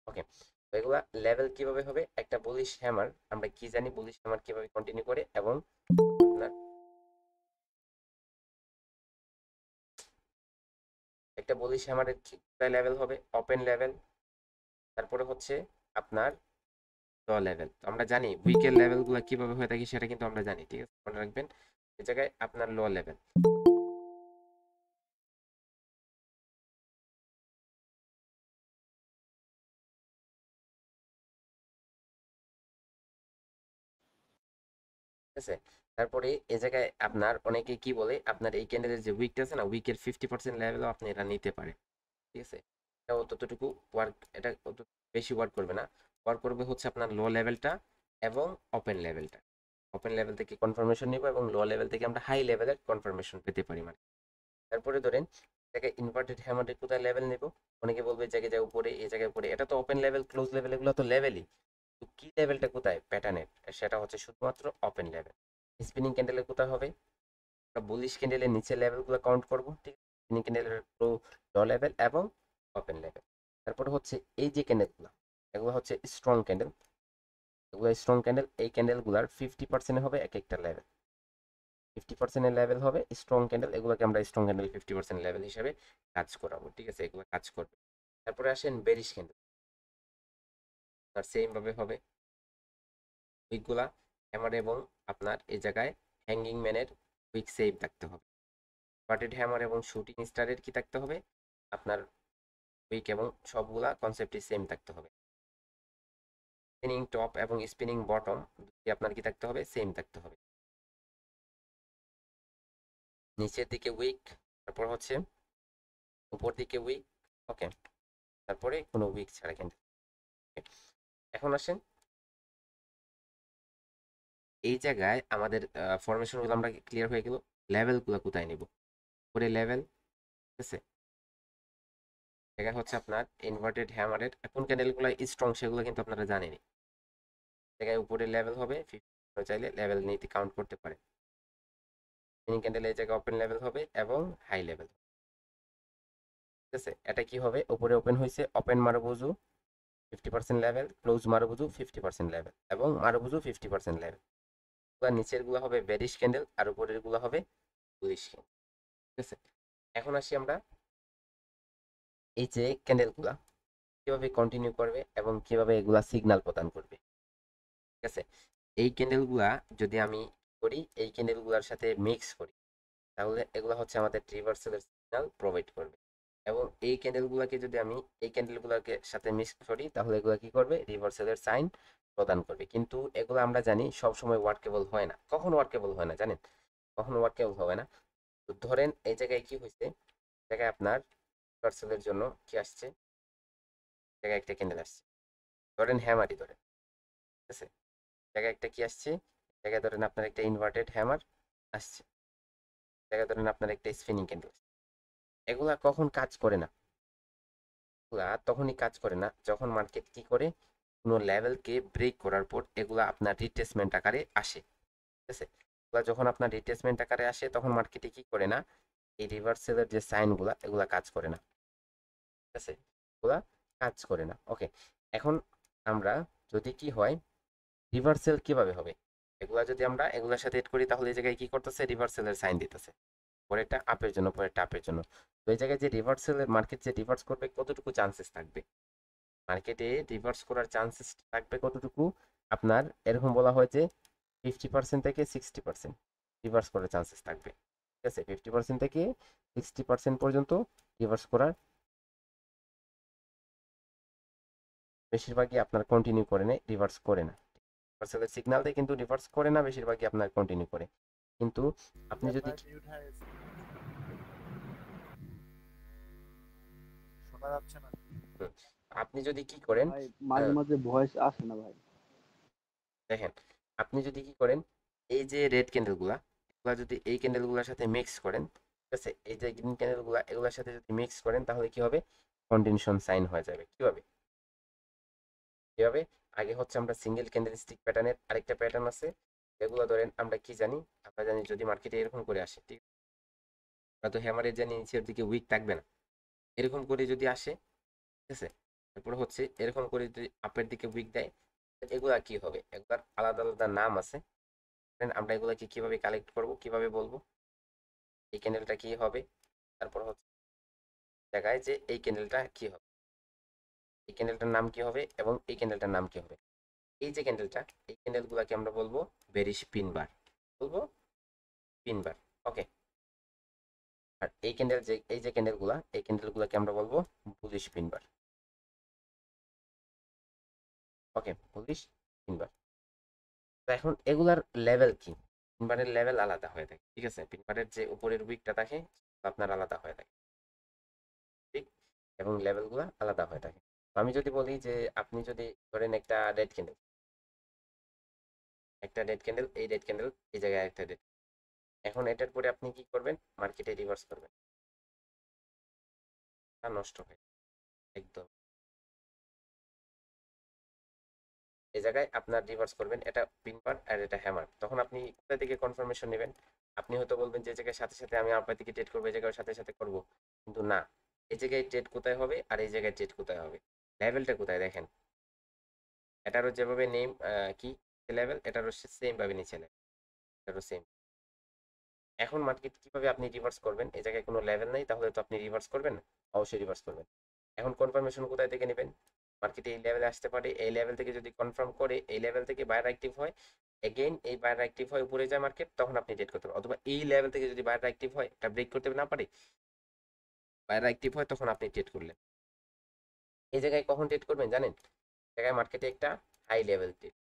ওকে, তো এগুলা লেভেল কিভাবে হবে, একটা বুলিশ হ্যামার, আমরা কি জানি বুলিশ হ্যামার কিভাবে কন্টিনিউ করে, এবং আপনার একটা বুলিশ হ্যামারের লেভেল হবে ওপেন লেভেল, তারপরে হচ্ছে আপনার লো লেভেল। তো আমরা জানি উইকের লেভেলগুলো কিভাবে হয়ে থাকে সেটা কিন্তু আমরা জানি, ঠিক আছে, মনে রাখবেন। এই জায়গায় আপনার লো লেভেল, ঠিক আছে। তারপরে এই জায়গায় আপনার অনেকে কি বলে, আপনার এই ক্যান্ডেলের যে উইকটা আছে না, উইকের 50% লেভেলও আপনি এটা নিতে পারে, ঠিক আছে। এটা ততটুকু ওয়ার্ক, এটা অত বেশি ওয়ার্ক করবে না, ওয়ার্ক করবে হচ্ছে আপনার লো লেভেলটা এবং ওপেন লেভেলটা। ওপেন লেভেল থেকে কনফার্মেশন নিব এবং লো লেভেল থেকে আমরা হাই লেভেলের কনফার্মেশন পেতে পারি মানে। তারপরে ধরেন জায়গায় ইনভার্টেড হ্যামারের কোথায় লেভেল নেব, অনেকে বলবে জায়গায় উপরে, এই জায়গায় উপরে, এটা তো ওপেন লেভেল ক্লোজ লেভেল এগুলো তো লেভেলই, তো কি লেভেলটা কোথায় প্যাটার্নের, সেটা হচ্ছে শুধুমাত্র ওপেন লেভেল। স্পিনিং ক্যান্ডেলের কোথায় হবে, আমরা বুলিশ ক্যান্ডেলের নিচে লেভেলগুলো কাউন্ট করব, ঠিক আছে, স্পিনিং ক্যান্ডেলের লো লেভেল এবং ওপেন লেভেল। তারপরে হচ্ছে এই যে ক্যান্ডেলগুলো, এগুলো হচ্ছে স্ট্রং ক্যান্ডেল, এগুলো স্ট্রং ক্যান্ডেল, এই ক্যান্ডেলগুলোর 50% হবে এক একটা লেভেল, 50% লেভেল হবে স্ট্রং ক্যান্ডেল, এগুলোকে আমরা স্ট্রং ক্যান্ডেল 50% লেভেল হিসেবে কাজ করাবো, ঠিক আছে, এগুলো কাজ করবে। তারপরে আসেন বেরিশ ক্যান্ডেল, আর সেম ভাবে হবে উইকগুলা হ্যামার এবং আপনার এই জায়গায় হ্যাঙ্গিং ম্যানের উইক সেম থাকতে হবে, বাটেড হ্যামার এবং শুটিং স্টারের কি থাকতে হবে, আপনার উইক এবং সবগুলা কনসেপ্টই সেম থাকতে হবে। স্পিনিং টপ এবং স্পিনিং বটম আপনার কি থাকতে হবে, সেম থাকতে হবে। নিচের দিকে উইক, তারপর হচ্ছে উপর দিকে উইক, ওকে, তারপরে কোনো উইক ছাড়া ক্যান্ডেল। এখন আসেন এই জায়গায় আমাদের ফরমেশনগুলো আমরা ক্লিয়ার হয়ে গেল, লেভেলগুলো কোথায় নিব, উপরে লেভেল, ঠিক আছে, জায়গায় হচ্ছে আপনার ইনভার্টেড হ্যামারের কোন ক্যান্ডেলগুলো স্ট্রং সেগুলো কিন্তু আপনারা জানেনই, জায়গায় উপরে লেভেল হবে, 50 চাইলে লেভেল নিতে কাউন্ট করতে পারে। স্পিনিং ক্যান্ডেল এই জায়গায় ওপেন লেভেল হবে এবং হাই লেভেল, ঠিক আছে। এটা কি হবে, উপরে ওপেন হয়েছে, ওপেন মারুবুজু 50% লেভেল, ক্লোজ মারুবুজু 50% লেভেল এবং মারুবুজু 50% লেভেল। নিচের গুলো হবে বেরিশ ক্যান্ডেল আর উপরের গুলো হবে বুলিশ ক্যান্ডেল, ঠিক আছে। এখন আসি আমরা এই যে ক্যান্ডেলগুলা কিভাবে কন্টিনিউ করবে এবং কিভাবে এগুলা সিগন্যাল প্রদান করবে, ঠিক আছে। এই ক্যান্ডেলগুলা যদি আমি করি, এই ক্যান্ডেলগুলোর সাথে মিক্স করি, তাহলে এগুলো হচ্ছে আমাদের রিভার্সালের সিগন্যাল প্রোভাইড করবে, এবং এই ক্যান্ডেলগুলোকে যদি আমি এই ক্যান্ডেলগুলোকে সাথে মিক্স করি, তাহলে এগুলো কি করবে, রিভার্সালের সাইন প্রদান করবে। কিন্তু এগুলো আমরা জানি সব সময় ওয়ার্কেবল হয় না, কখন ওয়ার্কেবল হয় না জানেন, কখনো ওয়ার্কেবল হবে না। তো ধরেন এই জায়গায় কি হয়েছে, জায়গায় আপনার রিভার্সালের জন্য কি আসছে, জায়গায় একটা ক্যান্ডেল আসছে, ধরেন হ্যামারই ধরেন, ঠিক আছে, জায়গায় একটা কি আসছে, জায়গায় ধরেন আপনার একটা ইনভার্টেড হ্যামার আসছে, জায়গায় ধরেন আপনার একটা স্পিনিং ক্যান্ডেল। এগুলা কখন কাজ করে না, এগুলা তখনই কাজ করে না যখন মার্কেট কি করে, কোনো লেভেলকে ব্রেক করার পর এগুলা আপনার রিট্রেসমেন্ট আকারে আসে, ঠিক আছে। এগুলা যখন আপনার রিট্রেসমেন্ট আকারে আসে তখন মার্কেটে কি করে না, এই রিভার্সালের যে সাইনগুলা এগুলা কাজ করে না, ঠিক আছে, এগুলা কাজ করে না। ওকে, এখন আমরা যদি কি হয়, রিভার্সাল কিভাবে হবে, এগুলা যদি আমরা এগুলার সাথে এড করি, তাহলে এই জায়গায় কি করতেছে, রিভার্সালের সাইন দিতেছে, পরেরটা আপের জন্য, পরেরটা আপের জন্য। তো এই জায়গায় যে রিভার্সালের মার্কেট যে রিভার্স করবে কতটুকু চান্সেস থাকবে, মার্কেটে রিভার্স করার চান্সেস থাকবে কতটুকু, আপনার এরকম বলা হয় যে 50% থেকে 60% রিভার্স করার চান্সেস থাকবে, ঠিক আছে, 50% থেকে 60% পর্যন্ত রিভার্স করার, বেশিরভাগই আপনার কন্টিনিউ করে নেয়, রিভার্স করে না, রিভার্সালের সিগন্যাল দেয় কিন্তু রিভার্স করে না, বেশিরভাগই আপনার কন্টিনিউ করে। কিন্তু আপনি যদি আপনি যদি কি করেন, ভাই মাঝে মাঝে ভয়েস আসে না ভাই। দেখেন আপনি যদি কি করেন এই যে রেড ক্যান্ডেলগুলা এগুলা যদি এই ক্যান্ডেলগুলোর সাথে মিক্স করেন, ঠিক আছে, এই যে গ্রিন ক্যান্ডেলগুলা এগুলোর সাথে যদি মিক্স করেন তাহলে কি হবে, কন্টিনিউশন সাইন হয়ে যাবে। কিভাবে আগে হচ্ছে আমরা সিঙ্গেল ক্যান্ডেল স্টিক প্যাটার্নের আরেকটা প্যাটার্ন আছে, এগুলো ধরেন আমরা কি জানি, আমরা জানি যদি মার্কেটে এরকম করে আসে, ঠিক আছে, আমরা তো হ্যামারের জানি নিচের দিকে উইক থাকবে না, এরকম করে যদি আসে, ঠিক আছে, তারপর হচ্ছে এরকম করে যদি আপের দিকে উইক দেয়, এগুলা কি হবে, একবার আলাদা আলাদা নাম আছে। আমরা এগুলাকে কিভাবে কালেক্ট করব, কিভাবে বলবো, এই ক্যান্ডেলটা কি হবে, তারপর হচ্ছে জায়গায় যে এই ক্যান্ডেলটা কি হবে, এই ক্যান্ডেলটার নাম কি হবে এবং এই ক্যান্ডেলটার নাম কি হবে। এই যে ক্যান্ডেলটা, এই ক্যান্ডেলগুলোকে আমরা বলবো বেরিশ পিন বার, বলবো পিন বার। ওকে, আর এই ক্যান্ডেল যে এই যে ক্যান্ডেলগুলা, এই ক্যান্ডেলগুলোকে আমরা বলবো বুলিশ পিন বার। ওকে, বুলিশ পিন বার। এখন এগুলার লেভেল কি, পিন বারের লেভেল আলাদা হয়ে থাকে, ঠিক আছে, পিন বারের যে উপরের উইকটা থাকে আপনার আলাদা হয়ে থাকে, ঠিক, এবং লেভেলগুলো আলাদা হয়ে থাকে। আমি যদি বলি যে আপনি যদি ধরেন একটা রেড ক্যান্ডেল, এই রেড ক্যান্ডেল এই জায়গায় একটা রেড, এখন এটার পরে আপনি কি করবেন, মার্কেটে রিভার্স করবেন, নষ্ট হয় একদম, এই জায়গায় আপনার রিভার্স করবেন, এটা পিন বার আর এটা হ্যামার। তখন আপনি কোথা থেকে কনফার্মেশন নেবেন, আপনি হয়তো বলবেন যে এই জায়গায় সাথে সাথে আমি আপনার দিকে ট্রেড করবো, এই জায়গায় সাথে সাথে করবো, কিন্তু না, এই জায়গায় ট্রেড কোথায় হবে আর এই জায়গায় ট্রেড কোথায় হবে, লেভেলটা কোথায় দেখেন, এটারও যেভাবে নেম কি লেভেল, এটারও সেম ভাবে নিচে লেভেল, এটারও সেম। এখন মার্কেট কিভাবে আপনি রিভার্স করবেন, এই জায়গায় কোনো লেভেল নেই, তাহলে তো আপনি রিভার্স করবেন না, অবশ্যই রিভার্স করবেন। এখন কনফার্মেশন কোথায় থেকে নেবেন, মার্কেটে এই লেভেলে আসতে পারে, এই লেভেল থেকে যদি কনফার্ম করে এই লেভেল থেকে বায়ার অ্যাক্টিভ হয়, এগেইন এই বায়ার অ্যাক্টিভ হয় উপরে যায় মার্কেট, তখন আপনি ট্রেড করতে পারেন। অথবা এই লেভেল থেকে যদি বায়ার অ্যাক্টিভ হয়, এটা ব্রেক করতে না পারে, বায়ার অ্যাক্টিভ হয়, তখন আপনি ট্রেড করলেন। এই জায়গায় কখন ট্রেড করবেন জানেন, জায়গায় মার্কেটে একটা হাই লেভেল ট্রেড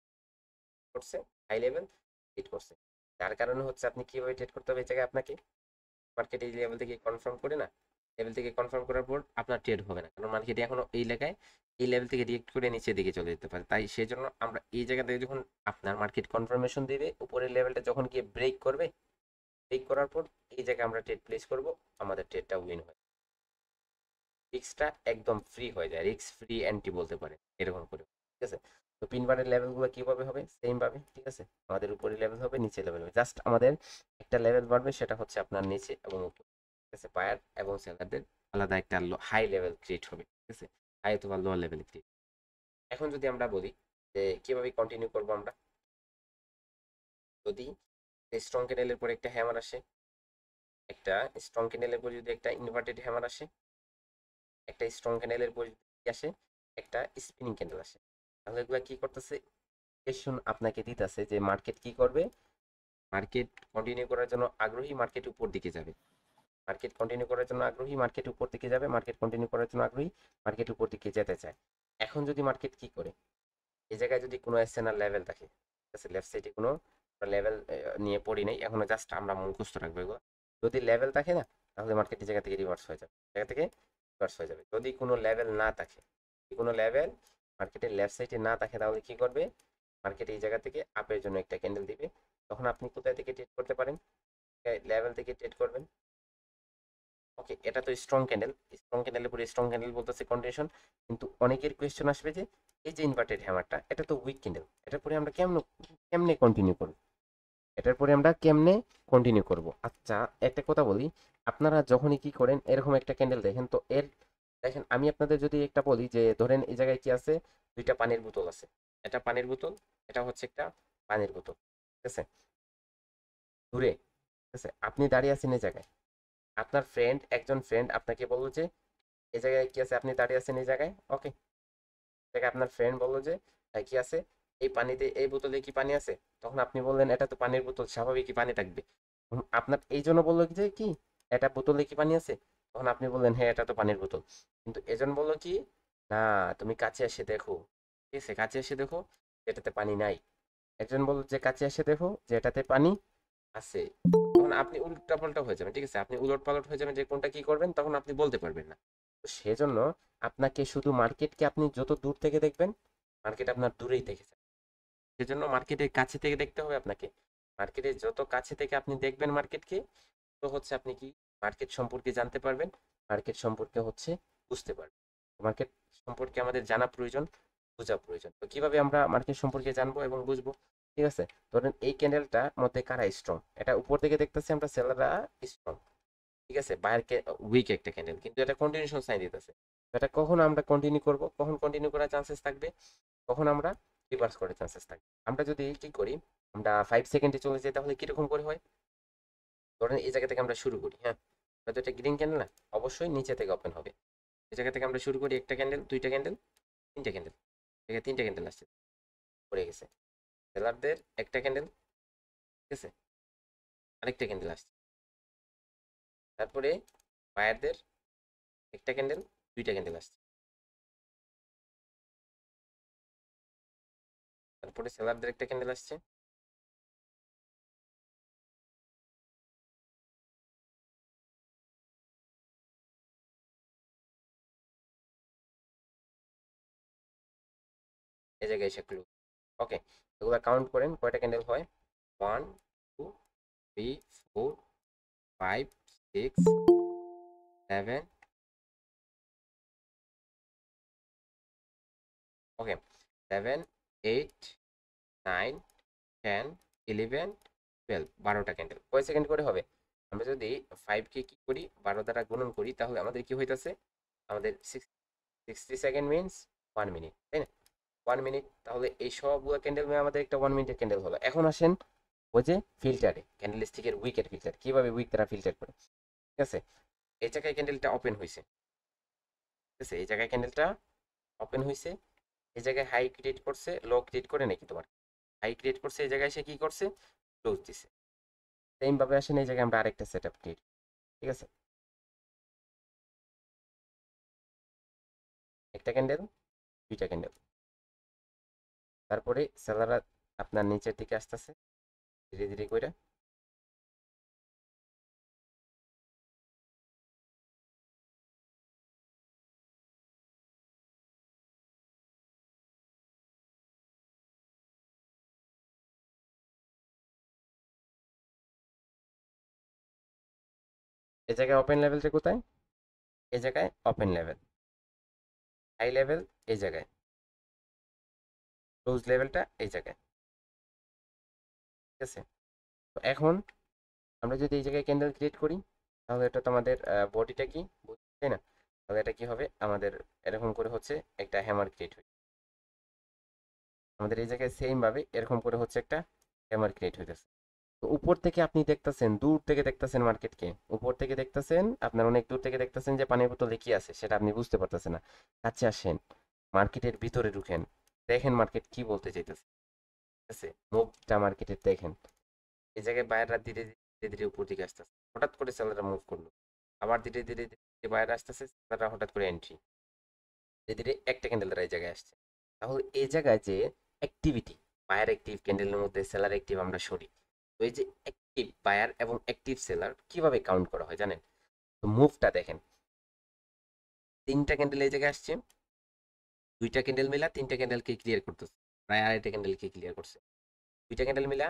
করছে, হাই লেভেল ট্রেড করছে, যার কারণে হচ্ছে আপনি কিভাবে ট্রেড করতে হবে, এই জায়গায় আপনাকে মার্কেটে এই লেভেল থেকে কনফার্ম করে না, লেভেল থেকে কনফার্ম করার পর আপনার ট্রেড হবে না, কারণ মার্কেটে এখনো এই লেখায় এই লেভেল থেকে রিয়েক্ট করে নিচের দিকে চলে যেতে পারে। তাই সেই জন্য আমরা এই জায়গা থেকে যখন আপনার মার্কেট কনফার্মেশন দেবে, উপরের লেভেলটা যখন গিয়ে ব্রেক করবে, ব্রেক করার পর এই জায়গায় আমরা ট্রেড প্লেস করব, আমাদের ট্রেডটা উইন হয়, রিস্কটা একদম ফ্রি হয়ে যায়, রিস্ক ফ্রি অ্যান্টি বলতে পারে, এরকম করে, ঠিক আছে। তো পিন বারের লেভেলগুলো কিভাবে হবে, সেম ভাবে, ঠিক আছে, আমাদের উপরে লেভেল হবে, নিচে লেভেল হবে, জাস্ট আমাদের একটা লেভেল বাড়বে, সেটা হচ্ছে আপনার নিচে এবং উপরে, ঠিক আছে, বায়ার এবং সেলারদের আলাদা একটা হাই লেভেল ক্রিয়েট হবে, ঠিক আছে, হাই অথবা লো লেভেল ক্রিয়েট। এখন যদি আমরা বলি যে কিভাবে কন্টিনিউ করব, আমরা যদি স্ট্রং ক্যান্ডেলের পরে একটা হ্যামার আসে, একটা স্ট্রং ক্যান্ডেলের পরে যদি একটা ইনভার্টেড হ্যামার আসে, একটা স্ট্রং ক্যান্ডেলের পরে আসে একটা স্পিনিং ক্যান্ডেল আসে, তাহলে এগুলা কি করতেছে, আপনাকে দিতেছে যে মার্কেট কি করবে, মার্কেট কন্টিনিউ করার জন্য আগ্রহী, মার্কেট উপর দিকে যাবে, মার্কেট কন্টিনিউ করার জন্য আগ্রহী, মার্কেট উপর দিকে যাবে, মার্কেট কন্টিনিউ করার জন্য আগ্রহী, মার্কেট উপর দিকে যেতে চায়। এখন যদি মার্কেট কি করে, এই জায়গায় যদি কোনো এসএনআর লেভেল থাকে, ঠিক আছে, লেফট সাইডে কোনো লেভেল নিয়ে পড়ি নাই, এখনো জাস্ট আমরা মুখস্থ রাখবো এগুলো, যদি লেভেল থাকে না, তাহলে মার্কেট এই জায়গা থেকে রিভার্স হয়ে যাবে, জায়গা থেকে রিভার্স হয়ে যাবে। যদি কোনো লেভেল না থাকে, কোনো লেভেল মার্কেটের লেফট সাইডে না থাকে, তাহলে কি করবে, মার্কেট এই জায়গা থেকে আপের জন্য একটা ক্যান্ডেল দিবে, তখন আপনি কোথায় থেকে ট্রেড করতে পারেন, লেভেল থেকে ট্রেড করবেন। ওকে, এটা তো স্ট্রং ক্যান্ডেল, স্ট্রং ক্যান্ডেলের পরে স্ট্রং ক্যান্ডেল বলতেছে কন্টিনিউশন, কিন্তু অনেকের কোয়েশ্চেন আসবে যে এই যে ইনভার্টেড হ্যামারটা, এটা তো উইক ক্যান্ডেল, এটার পরে আমরা কেমনে কন্টিনিউ করব, এটার পরে আমরা কেমনে কন্টিনিউ করব। আচ্ছা একটা কথা বলি, আপনারা যখনই কি করেন এরকম একটা ক্যান্ডেল দেখেন, তো এর দেখেন আমি আপনাদের যদি একটা বলি যে ধরেন এই জায়গায় কি আছে, দুইটা পানির বোতল আছে, এটা পানির বোতল, এটা হচ্ছে একটা পানির বোতল, ঠিক আছে, দূরে, ঠিক আছে, আপনি দাঁড়িয়ে আছেন এই জায়গায়, আপনার একজন ফ্রেন্ড আপনাকে বললো যে এই জায়গায় কি আছে, আপনি দাঁড়িয়ে আছেন এই জায়গায়, ওকে, জায়গায় আপনার ফ্রেন্ড বললো যে কি আছে, এই পানিতে, এই বোতলে কি পানি আছে, তখন আপনি বললেন এটা তো পানির বোতল, স্বাভাবিক কি পানি থাকবে, আপনার এই জন্য বললো যে কি এটা বোতলে কি পানি আছে, তখন আপনি বললেন হ্যাঁ এটা তো পানির বোতল, কিন্তু এজন বললো কি না তুমি কাছে এসে দেখো, ঠিক আছে, কাছে এসে দেখো এটাতে পানি নাই, একজন বললো যে কাছে এসে দেখো যে এটাতে পানি আছে, তখন আপনি উল্টাপাল্টা হয়ে যাবেন, ঠিক আছে, আপনি উলটপালট হয়ে যাবেন যে কোনটা কি করবেন, তখন আপনি বলতে পারবেন না। তো সেজন্য আপনাকে শুধু মার্কেটকে আপনি যত দূর থেকে দেখবেন, মার্কেট আপনার দূরেই থেকে যাবে, সেজন্য মার্কেটের কাছে থেকে দেখতে হবে আপনাকে। মার্কেটের যত কাছে থেকে আপনি দেখবেন মার্কেটকে, তো হচ্ছে আপনি কি মার্কেট সম্পর্কে জানতে পারবেন, মার্কেট সম্পর্কে হচ্ছে বুঝতে পারবেন। মার্কেট সম্পর্কে আমাদের জানা প্রয়োজন, বোঝা প্রয়োজন। তো কিভাবে আমরা মার্কেট সম্পর্কে জানবো এবং বুঝবো? ঠিক আছে, ধরেন এই ক্যান্ডেলটার মধ্যে কারা স্ট্রং, এটা উপর থেকে দেখতেছি আমরা সেলাররা স্ট্রং, ঠিক আছে, বাইরে উইক একটা ক্যান্ডেল, কিন্তু এটা কন্টিনিউশন সাইন দিতেছে। এটা কখন আমরা কন্টিনিউ করব, কখন কন্টিনিউ করার চান্সেস থাকবে, কখন আমরা রিভার্স করার চান্সেস থাকবে। আমরা যদি কি করি, আমরা 5 সেকেন্ডে চলে যাই, তাহলে কিরকম করে হয়? ধরেন এই জায়গা থেকে আমরা শুরু করি, হ্যাঁ, এটা তো একটা গ্রিন ক্যান্ডেল না, অবশ্যই নিচে থেকে ওপেন হবে। এই জায়গা থেকে আমরা শুরু করি, একটা ক্যান্ডেল, দুইটা ক্যান্ডেল, তিনটা ক্যান্ডেল, থেকে তিনটা ক্যান্ডেল আসছে, পড়ে গেছে। সেলারদের একটা ক্যান্ডেল, ঠিক আছে, আরেকটা ক্যান্ডেল আসছে। তারপরে বায়ারদের একটা ক্যান্ডেল, দুইটা ক্যান্ডেল আসছে। তারপরে সেলারদের একটা ক্যান্ডেল আসছে। এই জায়গায় এসে ক্লোজ। ওকে, এগুলো কাউন্ট করেন কয়টা ক্যান্ডেল হয়। 1 2 3 4 5 6 7, ওকে, 7 8 9 10 11 12, 12টা ক্যান্ডেল। কয় সেকেন্ড করে হবে? আমরা যদি 5কে কি করি, 12 দ্বারা গুণন করি, তাহলে আমাদের কি হইতাছে, আমাদের 60 সেকেন্ড মিনস 1 মিনিট, তাই না? 1 মিনিট। তাহলে এই সবগুলো ক্যান্ডেল মিলে আমাদের একটা 1 মিনিটের ক্যান্ডেল হলো। এখন আসেন ওই যে ফিল্টারে, ক্যান্ডেল স্টিকের উইকের ফিল্টার, কিভাবে উইক তারা ফিল্টার করে। ঠিক আছে, এই জায়গায় ক্যান্ডেলটা ওপেন হয়েছে, ঠিক আছে, এই জায়গায় ক্যান্ডেলটা ওপেন হয়েছে, এই জায়গায় হাই ক্রিয়েট করছে, লো ক্রিয়েট করে নাকি তোমার হাই ক্রিয়েট করছে, এই জায়গায় এসে কি করছে, ক্লোজ দিছে। সেম ভাবে আসেন এই জায়গায় আমরা আরেকটা সেটআপ ক্রিয়েট, ঠিক আছে, একটা ক্যান্ডেল, দুইটা ক্যান্ডেল। তারপরে সেলাররা আপনার নিচের দিকে আসতেছে ধীরে ধীরে করে, এই জায়গায় ওপেন লেভেলটা কোথায়, এই জায়গায় ওপেন লেভেল, হাই লেভেল এই জায়গায়, ক্লোজ লেভেলটা এই জায়গায়, ঠিক আছে। তো এখন আমরা যদি এই জায়গায় ক্যান্ডেল ক্রিয়েট করি, তাহলে এটা তো আমাদের বডিটা কি, তাই না? তাহলে এটা কি হবে, আমাদের এরকম করে হচ্ছে একটা হ্যামার ক্রিয়েট হয়, আমাদের এই জায়গায় সেম ভাবে এরকম করে হচ্ছে একটা হ্যামার ক্রিয়েট হইতেছে। তো উপর থেকে আপনি দেখতেছেন, দূর থেকে দেখতেছেন মার্কেটকে, উপর থেকে দেখতেছেন, আপনার অনেক দূর থেকে দেখতেছেন যে পানির বোতলে কি আছে সেটা আপনি বুঝতে পারতেছেন না। কাছে আসেন, মার্কেটের ভিতরে ঢুকেন, দেখেন মার্কেট কি বলতে চাইতেছে, ঠিক আছে, মুভটা মার্কেটের দেখেন। এই জায়গায় বায়াররা ধীরে ধীরে ধীরে উপর দিকে আসতেছে, হঠাৎ করে সেলাররা মুভ করলো, আবার ধীরে ধীরে ধীরে বায়ার আসতেছে, সেলাররা হঠাৎ করে এন্ট্রি, ধীরে ধীরে একটা ক্যান্ডেল দ্বারা এই জায়গায় আসছে। তাহলে এই জায়গায় যে অ্যাক্টিভিটি, বায়ার অ্যাক্টিভ, ক্যান্ডেলের মধ্যে সেলার অ্যাক্টিভ আমরা সরি। তো এই যে অ্যাক্টিভ বায়ার এবং অ্যাক্টিভ সেলার কিভাবে কাউন্ট করা হয় জানেন? তো মুভটা দেখেন, তিনটা ক্যান্ডেল এই জায়গায় আসছে, দুইটা ক্যান্ডেল মিলা তিনটা ক্যান্ডেলকে ক্লিয়ার করতেছে, প্রায় আড়াইটা ক্যান্ডেলকে ক্লিয়ার করছে। দুইটা ক্যান্ডেল মিলা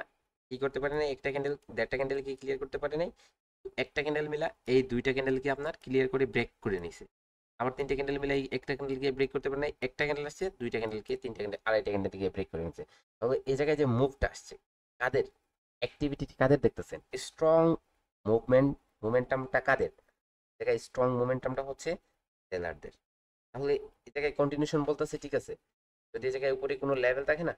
কি করতে পারে নাই, একটা ক্যান্ডেল, দেড়টা ক্যান্ডেলকে ক্লিয়ার করতে পারে নাই, একটা ক্যান্ডেল মিলা এই দুইটা ক্যান্ডেলকে আপনার ক্লিয়ার করে ব্রেক করে নিছে। আবার তিনটা ক্যান্ডেল মিলে একটা ক্যান্ডেলকে ব্রেক করতে পারে নাই, একটা ক্যান্ডেল আসছে, দুইটা ক্যান্ডেলকে, তিনটা ক্যান্ডেল, আড়াইটা ক্যান্ডেলকে ব্রেক করে নিচ্ছে। তাহলে এই জায়গায় যে মুভটা আসছে, কাদের অ্যাক্টিভিটি, কাদের দেখতেছেন, স্ট্রং মোমেন্টামটা কাদের, জায়গায় স্ট্রং মোমেন্টামটা হচ্ছে সেলারদের। তাহলে এই জায়গায় কন্টিনিউশন বলতেছে, ঠিক আছে, যদি এই জায়গায় উপরে কোনো লেভেল থাকে না,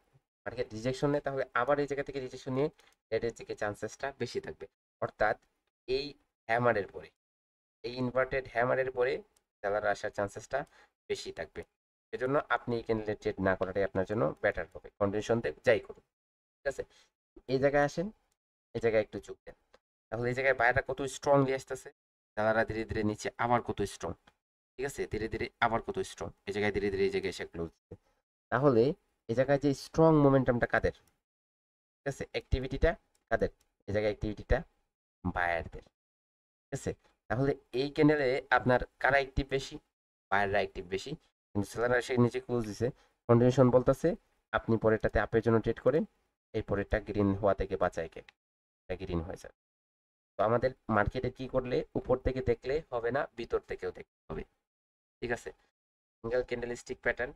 মার্কেট রিজেকশন নেয়, তাহলে আবার এই জায়গা থেকে রিজেকশন নিয়ে রেডের দিকে চান্সেসটা বেশি থাকবে। অর্থাৎ এই হ্যামারের পরে, এই ইনভার্টেড হ্যামারের পরে সেলার আসার চান্সেসটা বেশি থাকবে। সেজন্য আপনি এই ক্যান্ডেল ট্রেড না করাটাই আপনার জন্য বেটার হবে, কন্ডিশন যাই করুন, ঠিক আছে। এই জায়গায় আসেন, এই জায়গায় একটু চুপ দেন, তাহলে এই জায়গায় বাইরে কত স্ট্রংলি আসতেছে, সেলাররা ধীরে ধীরে নিচে আবার কত স্ট্রং, ঠিক আছে, ধীরে ধীরে আবার কত স্ট্রং, এই জায়গায় ধীরে ধীরে এই জায়গায় এসে ক্লোজ। তাহলে এই জায়গায় যে স্ট্রং মোমেন্টামটা কাদের, ঠিক আছে, অ্যাক্টিভিটিটা কাদের, এই জায়গায় অ্যাক্টিভিটিটা বায়ারদের, ঠিক আছে। তাহলে এই ক্যান্ডেলে আপনার কারা অ্যাক্টিভ বেশি, বায়াররা অ্যাক্টিভ বেশি, কিন্তু সেলাররা এসে নিচে ক্লোজ দিছে, কন্টিনিউশন বলতেছে আপনি পরেরটাতে আপের জন্য ট্রেড করেন, এই পরেরটা গ্রিন হওয়া থেকে বাঁচায় কে, এটা গ্রিন হয়ে যায়। তো আমাদের মার্কেটে কি করলে উপর থেকে দেখলে হবে না, ভিতর থেকেও দেখতে হবে, ঠিক আছে। Single candlestick pattern,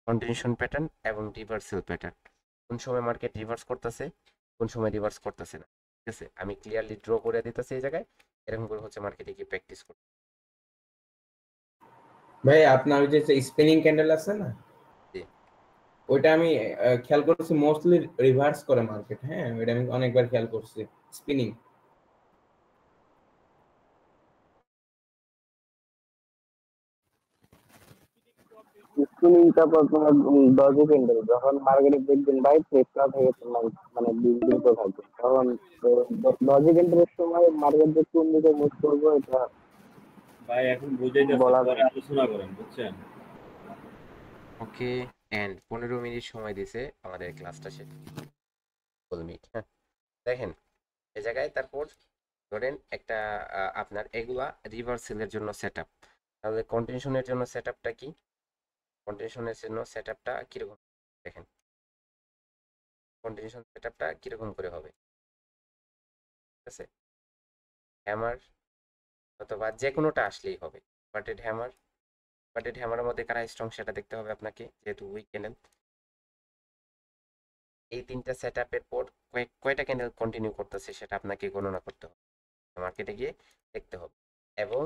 continuation pattern এবং রিভার্সাল প্যাটার্ন। কোন সময় মার্কেট রিভার্স করতেছে, কোন সময় রিভার্স করতেছে না, ঠিক আছে। আমি ক্লিয়ারলি ড্র করে দিতেছি এই জায়গায়, এরকম করে হচ্ছে মার্কেটে কি প্র্যাকটিস করতে। ভাই আপনার ওই যে স্পিনিং ক্যান্ডেল আছে না, ওইটা আমি খেয়াল করছি মোস্টলি রিভার্স করে মার্কেট। হ্যাঁ, ওইটা আমি অনেকবার খেয়াল করছি স্পিনিং। স্পিনিংটা আপনার ডজি ক্যান্ডেল যখন মার্কেটে দেখবেন ভাই প্রেসটা থেকে মানে বিন্দুত থাকে, তখন ডজি ক্যান্ডেলের সময় মার্কেট যে কোন দিকে মুভ করবো এটা ভাই এখন বুঝাইতেছি, বলা পরে যায় না। আলোচনা করেন, বুঝছেন? ওকে, এন্ড 15 মিনিট সময় দিছে আমাদের ক্লাসটা শেষ। ফুল মিট, হ্যাঁ দেখেন এই জায়গায়। তারপর ধরেন একটা আপনার এগুলা রিভার্সালের জন্য সেটআপ, তাহলে কন্টিনিউশনের জন্য সেটআপটা কি, কন্টিনিউশনের জন্য সেটআপটা কিরকম দেখেন, কন্টিনিউশন সেটআপটা কিরকম করে হবে, ঠিক আছে। হ্যামার অথবা যে কোনোটা আসলেই হবে, বাটেড হ্যামার, বাটেড হ্যামারের মধ্যে কারা স্ট্রং সেটা দেখতে হবে আপনাকে, যেহেতু উইক ক্যান্ডেল। এই তিনটা সেটআপের পর কয়টা ক্যান্ডেল কন্টিনিউ করতেছে সেটা আপনাকে গণনা করতে হবে, মার্কেটে গিয়ে দেখতে হবে। এবং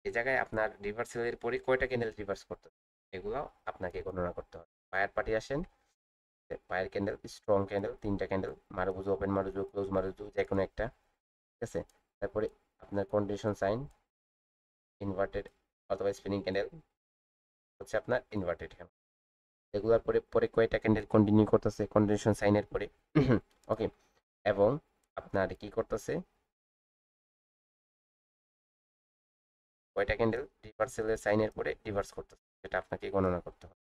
এই জায়গায় আপনার রিভার্সালের পরে কয়টা ক্যান্ডেল রিভার্স করতে হবে এগুলো আপনাকে গণনা করতে হবে। বায়ার পার্টি আসেন, বায়ার ক্যান্ডেল, স্ট্রং ক্যান্ডেল, তিনটা ক্যান্ডেল, মারুবুজু, ওপেন মারুজু, ক্লোজ মারুজু, যে কোনো একটা, ঠিক আছে। তারপরে আপনার কন্ডিশন সাইন ইনভার্টেড অথবা স্পিনিং ক্যান্ডেল হচ্ছে আপনার ইনভার্টেড হ্যামার। এগুলোর পরে পরে কয়টা ক্যান্ডেল কন্টিনিউ করতেছে কন্ডিশন সাইনের পরে, ওকে। এবং আপনার কি করতেছে, কয়টা ক্যান্ডেল রিভার্সালের সাইনের পরে রিভার্স করতেছে সেটা আপনাকে গণনা করতে হবে,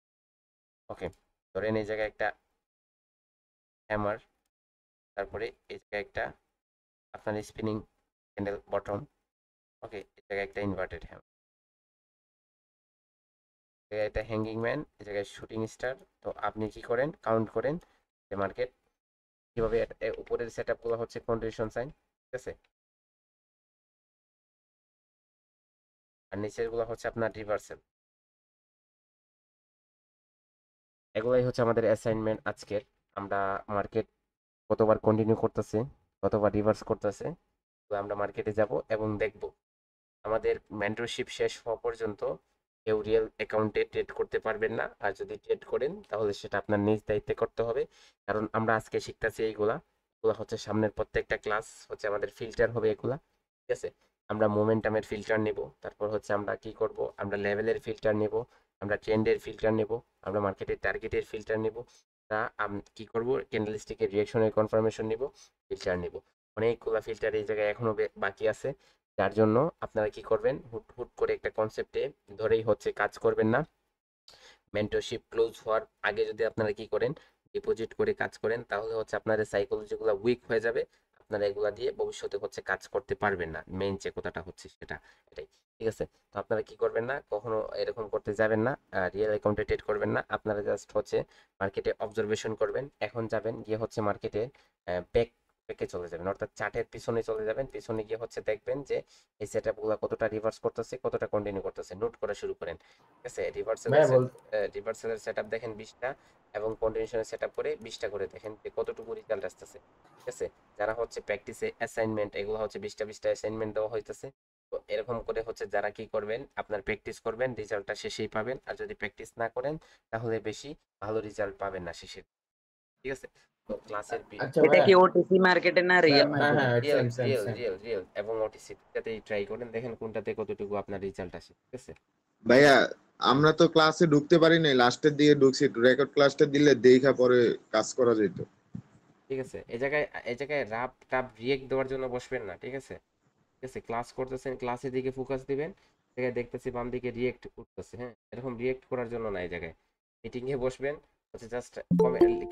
ওকে। ধরেন এই জায়গায় একটা হ্যামার, তারপরে এই জায়গায় একটা আপনার স্পিনিং ক্যান্ডেল বটম, ওকে। এই জায়গায় একটা ইনভার্টেড হ্যামার, এই জায়গায় একটা হ্যাঙ্গিং ম্যান, এই জায়গায় শুটিং স্টার। তো আপনি কি করেন, কাউন্ট করেন যে মার্কেট কিভাবে উপরের সেটআপগুলো হচ্ছে কন্ডিশন সাইন, ঠিক আছে, আর নিচের গুলো হচ্ছে আপনার রিভার্সাল। এগুলাই হচ্ছে আমাদের অ্যাসাইনমেন্ট আজকের। আমরা মার্কেট কতবার কন্টিনিউ করতেছে, কতবার রিভার্স করতেছে, তো আমরা মার্কেটে যাব এবং দেখব। আমাদের মেন্টরশিপ শেষ হওয়া পর্যন্ত কেউ রিয়েল অ্যাকাউন্টে ট্রেড করতে পারবেন না, আর যদি ট্রেড করেন তাহলে সেটা আপনার নিজ দায়িত্বে করতে হবে। কারণ আমরা আজকে শিখতেছি এগুলা হচ্ছে সামনের প্রত্যেকটা ক্লাস হচ্ছে আমাদের ফিল্টার হবে এগুলা, ঠিক আছে। আমরা মোমেন্টামের ফিল্টার নেব, তারপর হচ্ছে আমরা কি করব, আমরা লেভেলের ফিল্টার নেব, আমরা ট্রেন্ডের ফিল্টার নেব, আমরা মার্কেটের টার্গেটের ফিল্টার নেব, তা কি করব, ক্যান্ডেলস্টিকের রিঅ্যাকশনের কনফার্মেশন নেব, ফিল্টার নেব। অনেকগুলা ফিল্টার এই জায়গায় এখনো বাকি আছে, যার জন্য আপনারা কি করবেন, হুট হুট করে একটা কনসেপ্টে ধরেই হচ্ছে কাজ করবেন না। মেন্টরশিপ ক্লোজ হওয়ার আগে যদি আপনারা কি করেন, ডিপোজিট করে কাজ করেন, তাহলে হচ্ছে আপনাদের সাইকোলজিগুলো উইক হয়ে যাবে, আপনারা এগুলা দিয়ে ভবিষ্যতে হচ্ছে কাজ করতে পারবেন না। মেইন যে কথাটা হচ্ছে সেটা এটাই, ঠিক আছে। তো আপনারা কি করবেন না, কখনো এরকম করতে যাবেন না, রিয়েল অ্যাকাউন্টে ট্রেড করবেন না। আপনারা জাস্ট হচ্ছে মার্কেটে অবজারভেশন করবেন। এখন যাবেন গিয়ে হচ্ছে মার্কেটে ব্যাকে চলে যাবেন, অর্থাৎ চার্টের পিছনে চলে যাবেন, পিছনে গিয়ে হচ্ছে দেখবেন যে এই সেটআপগুলো কতটা রিভার্স করতেছে, কতটা কন্টিনিউ করতেছে, নোট করা শুরু করেন, ঠিক আছে। রিভার্সালের সেটআপ দেখেন 20টা এবং কন্টিনিউশনের সেটআপ করে 20টা করে দেখেন যে কতটুকু রেজাল্ট আসতেছে, ঠিক আছে। যারা হচ্ছে প্র্যাকটিসে অ্যাসাইনমেন্ট এগুলো হচ্ছে 20টা অ্যাসাইনমেন্ট দেওয়া হইতেছে, তো এরকম করে হচ্ছে যারা কি করবেন, আপনার প্র্যাকটিস করবেন, রেজাল্টটা শেষেই পাবেন। আর যদি প্র্যাকটিস না করেন তাহলে বেশি ভালো রেজাল্ট পাবেন না শেষে, ঠিক আছে। তো ক্লাসের এটা কি ওটিসি মার্কেটে না রিয়েল মার্কেটে? রিয়েল এবং ওটিসি টাতেই ট্রাই করেন, দেখেন কোনটাতে কতটুকু আপনার রেজাল্ট আসে, ঠিক আছে। ভাইয়া আমরা তো ক্লাসে ঢুকতে পারি নাই, লাস্টের দিকে ঢুকছি, রেকর্ড ক্লাসটা দিলে দেখা পরে কাজ করা যেত, ঠিক আছে। এই জায়গায় রাপ টাপ রিয়েক্ট দেওয়ার জন্য বসবেন না, ঠিক আছে, ঠিক আছে। ক্লাস করতেছেন, ক্লাসের দিকে ফোকাস দিবেন, জায়গায় দেখতেছি বাম দিকে রিয়েক্ট উঠতেছে, হ্যাঁ এরকম রিয়েক্ট করার জন্য না। এই জায়গায় মিটিং এ বসবেন, হচ্ছে জাস্ট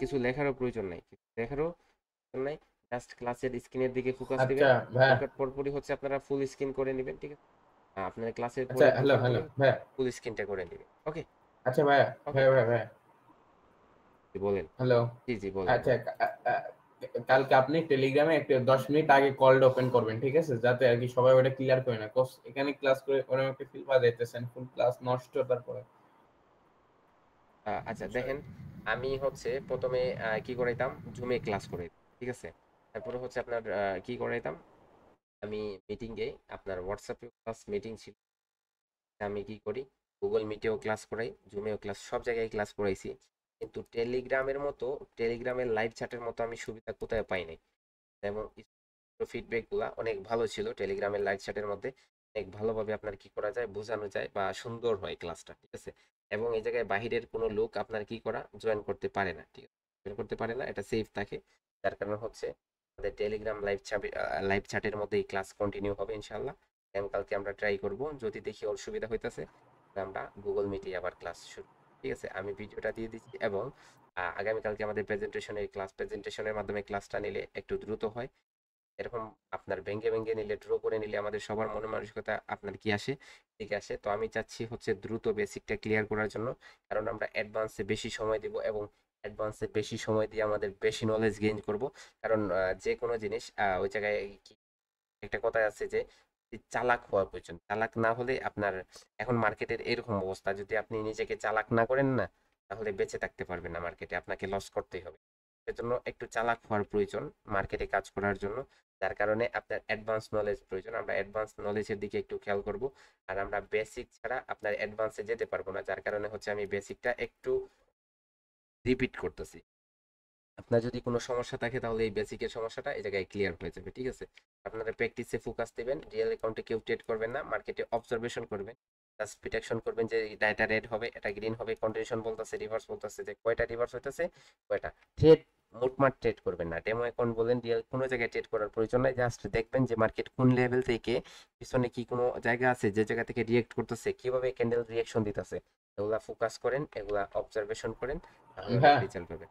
কিছু লেখারও প্রয়োজন নাই, জাস্ট ক্লাসের স্ক্রিনের দিকে ফোকাস দিবেন। পরপরই হচ্ছে আপনারা ফুল স্ক্রিন করে নেবেন, ঠিক আছে। আপনারা ক্লাসের পরে হ্যালো ভাই ফুল স্ক্রিনটা করে নেবেন, ওকে। আচ্ছা ভাই বলেন। হ্যালো, জি বলেন। আচ্ছা কালকে আপনি টেলিগ্রামে একটা 10 মিনিট আগে কলটা ওপেন করবেন, ঠিক আছে, যাতে আর কি সবাই ওটা ক্লিয়ার করে না। কজ এখানে ক্লাস করে ওরা একটা ফিল পাওয়া যাইতেছেন, ফুল ক্লাস নষ্ট তারপরে। আচ্ছা দেখেন, আমি হচ্ছে প্রথমে কি করাইতাম, জুমে ক্লাস করে, ঠিক আছে। তারপরে হচ্ছে আপনার কি করাইতাম, আমি মিটিংয়ে আপনার হোয়াটসঅ্যাপে ক্লাস মিটিং ছিল, আমি কি করি গুগল মিটেও ক্লাস করাই, জুমেও ক্লাস, সব জায়গায় ক্লাস করাইছি। কিন্তু টেলিগ্রামের লাইভ চ্যাটের মতো আমি সুবিধা কোথায় পাই নাই। এবং ফিডব্যাকগুলো অনেক ভালো ছিল টেলিগ্রামের লাইভ চ্যাটের মধ্যে, অনেক ভালোভাবে আপনার কি করা যায়, বোঝানো যায় বা সুন্দর হয় ক্লাসটা, ঠিক আছে। এবং এই জায়গায় বাহিরের কোনো লোক আপনার কি করা জয়েন করতে পারে না, ঠিক আছে, জয়েন করতে পারে না, এটা সেফ থাকে। যার কারণে হচ্ছে আমাদের টেলিগ্রাম লাইভ চ্যাটের মধ্যেই ক্লাস কন্টিনিউ হবে ইনশাআল্লাহ। এবং কালকে আমরা ট্রাই করব, যদি দেখি অসুবিধা হইতেছে আমরা গুগল মিটে আবার ক্লাস শুরু, ঠিক আছে। আমি ভিডিওটা দিয়ে দিচ্ছি এবং আগামীকালকে আমাদের প্রেজেন্টেশনের মাধ্যমে ক্লাসটা নিলে একটু দ্রুত হয়। এরকম আপনার ভেঙে নিলে, ড্র করে নিলে আমাদের সবার মনে মানসিকতা আপনার কি আসে, ঠিক আছে। তো আমি চাচ্ছি হচ্ছে দ্রুত বেসিকটা ক্লিয়ার করার জন্য, কারণ আমরা অ্যাডভান্সে বেশি সময় দিব এবং অ্যাডভান্সে বেশি সময় দিয়ে আমাদের বেশি নলেজ গেইন করব। কারণ যে কোনো জিনিস ওই জায়গায় একটা কথা আছে যে চালাক হওয়া প্রয়োজন, চালাক না হলে আপনার এখন মার্কেটের এরকম অবস্থা, যদি আপনি নিজেকে চালাক না করেন না তাহলে বেঁচে থাকতে পারবেন না মার্কেটে, আপনাকে লস করতেই হবে। সেজন্য একটু চালাক হওয়ার প্রয়োজন মার্কেটে কাজ করার জন্য, যার কারণে আপনার অ্যাডভান্স নলেজ প্রয়োজন। আমরা অ্যাডভান্স নলেজের দিকে একটু খেয়াল করব, আর আমরা বেসিক ছাড়া আপনার অ্যাডভান্সে যেতে পারবো না, যার কারণে হচ্ছে আমি বেসিকটা একটু রিপিট করতেছি। আপনার যদি কোনো সমস্যা থাকে তাহলে এই বেসিকের সমস্যাটা এই জায়গায় ক্লিয়ার হয়ে যাবে, ঠিক আছে। আপনারা প্র্যাকটিসে ফোকাস দিবেন, রিয়েল অ্যাকাউন্টে কেউ ট্রেড করবেন না, মার্কেটে অবজারভেশন করবেন, জাস্ট প্রিডিকশন করবেন যে এটা রেড হবে, এটা গ্রিন হবে, কন্টিনিউশন বলতেছে, রিভার্স বলতেছে, যে কয়টা রিভার্স হইতেছে, কয়টা ট্রেড, মোটমাট ট্রেড করবেন না। ডেমো অ্যাকাউন্ট বলেন, রিয়েল কোনো জায়গায় ট্রেড করার প্রয়োজন নাই, জাস্ট দেখবেন যে মার্কেট কোন লেভেল থেকে পিছনে কি কোনো জায়গা আছে যে জায়গা থেকে রিয়েক্ট করতেছে, কিভাবে ক্যান্ডেল রিয়াকশন দিতেছে, এগুলা ফোকাস করেন, এগুলা অবজারভেশন করেন, তাহলে রেজাল্ট পাবেন।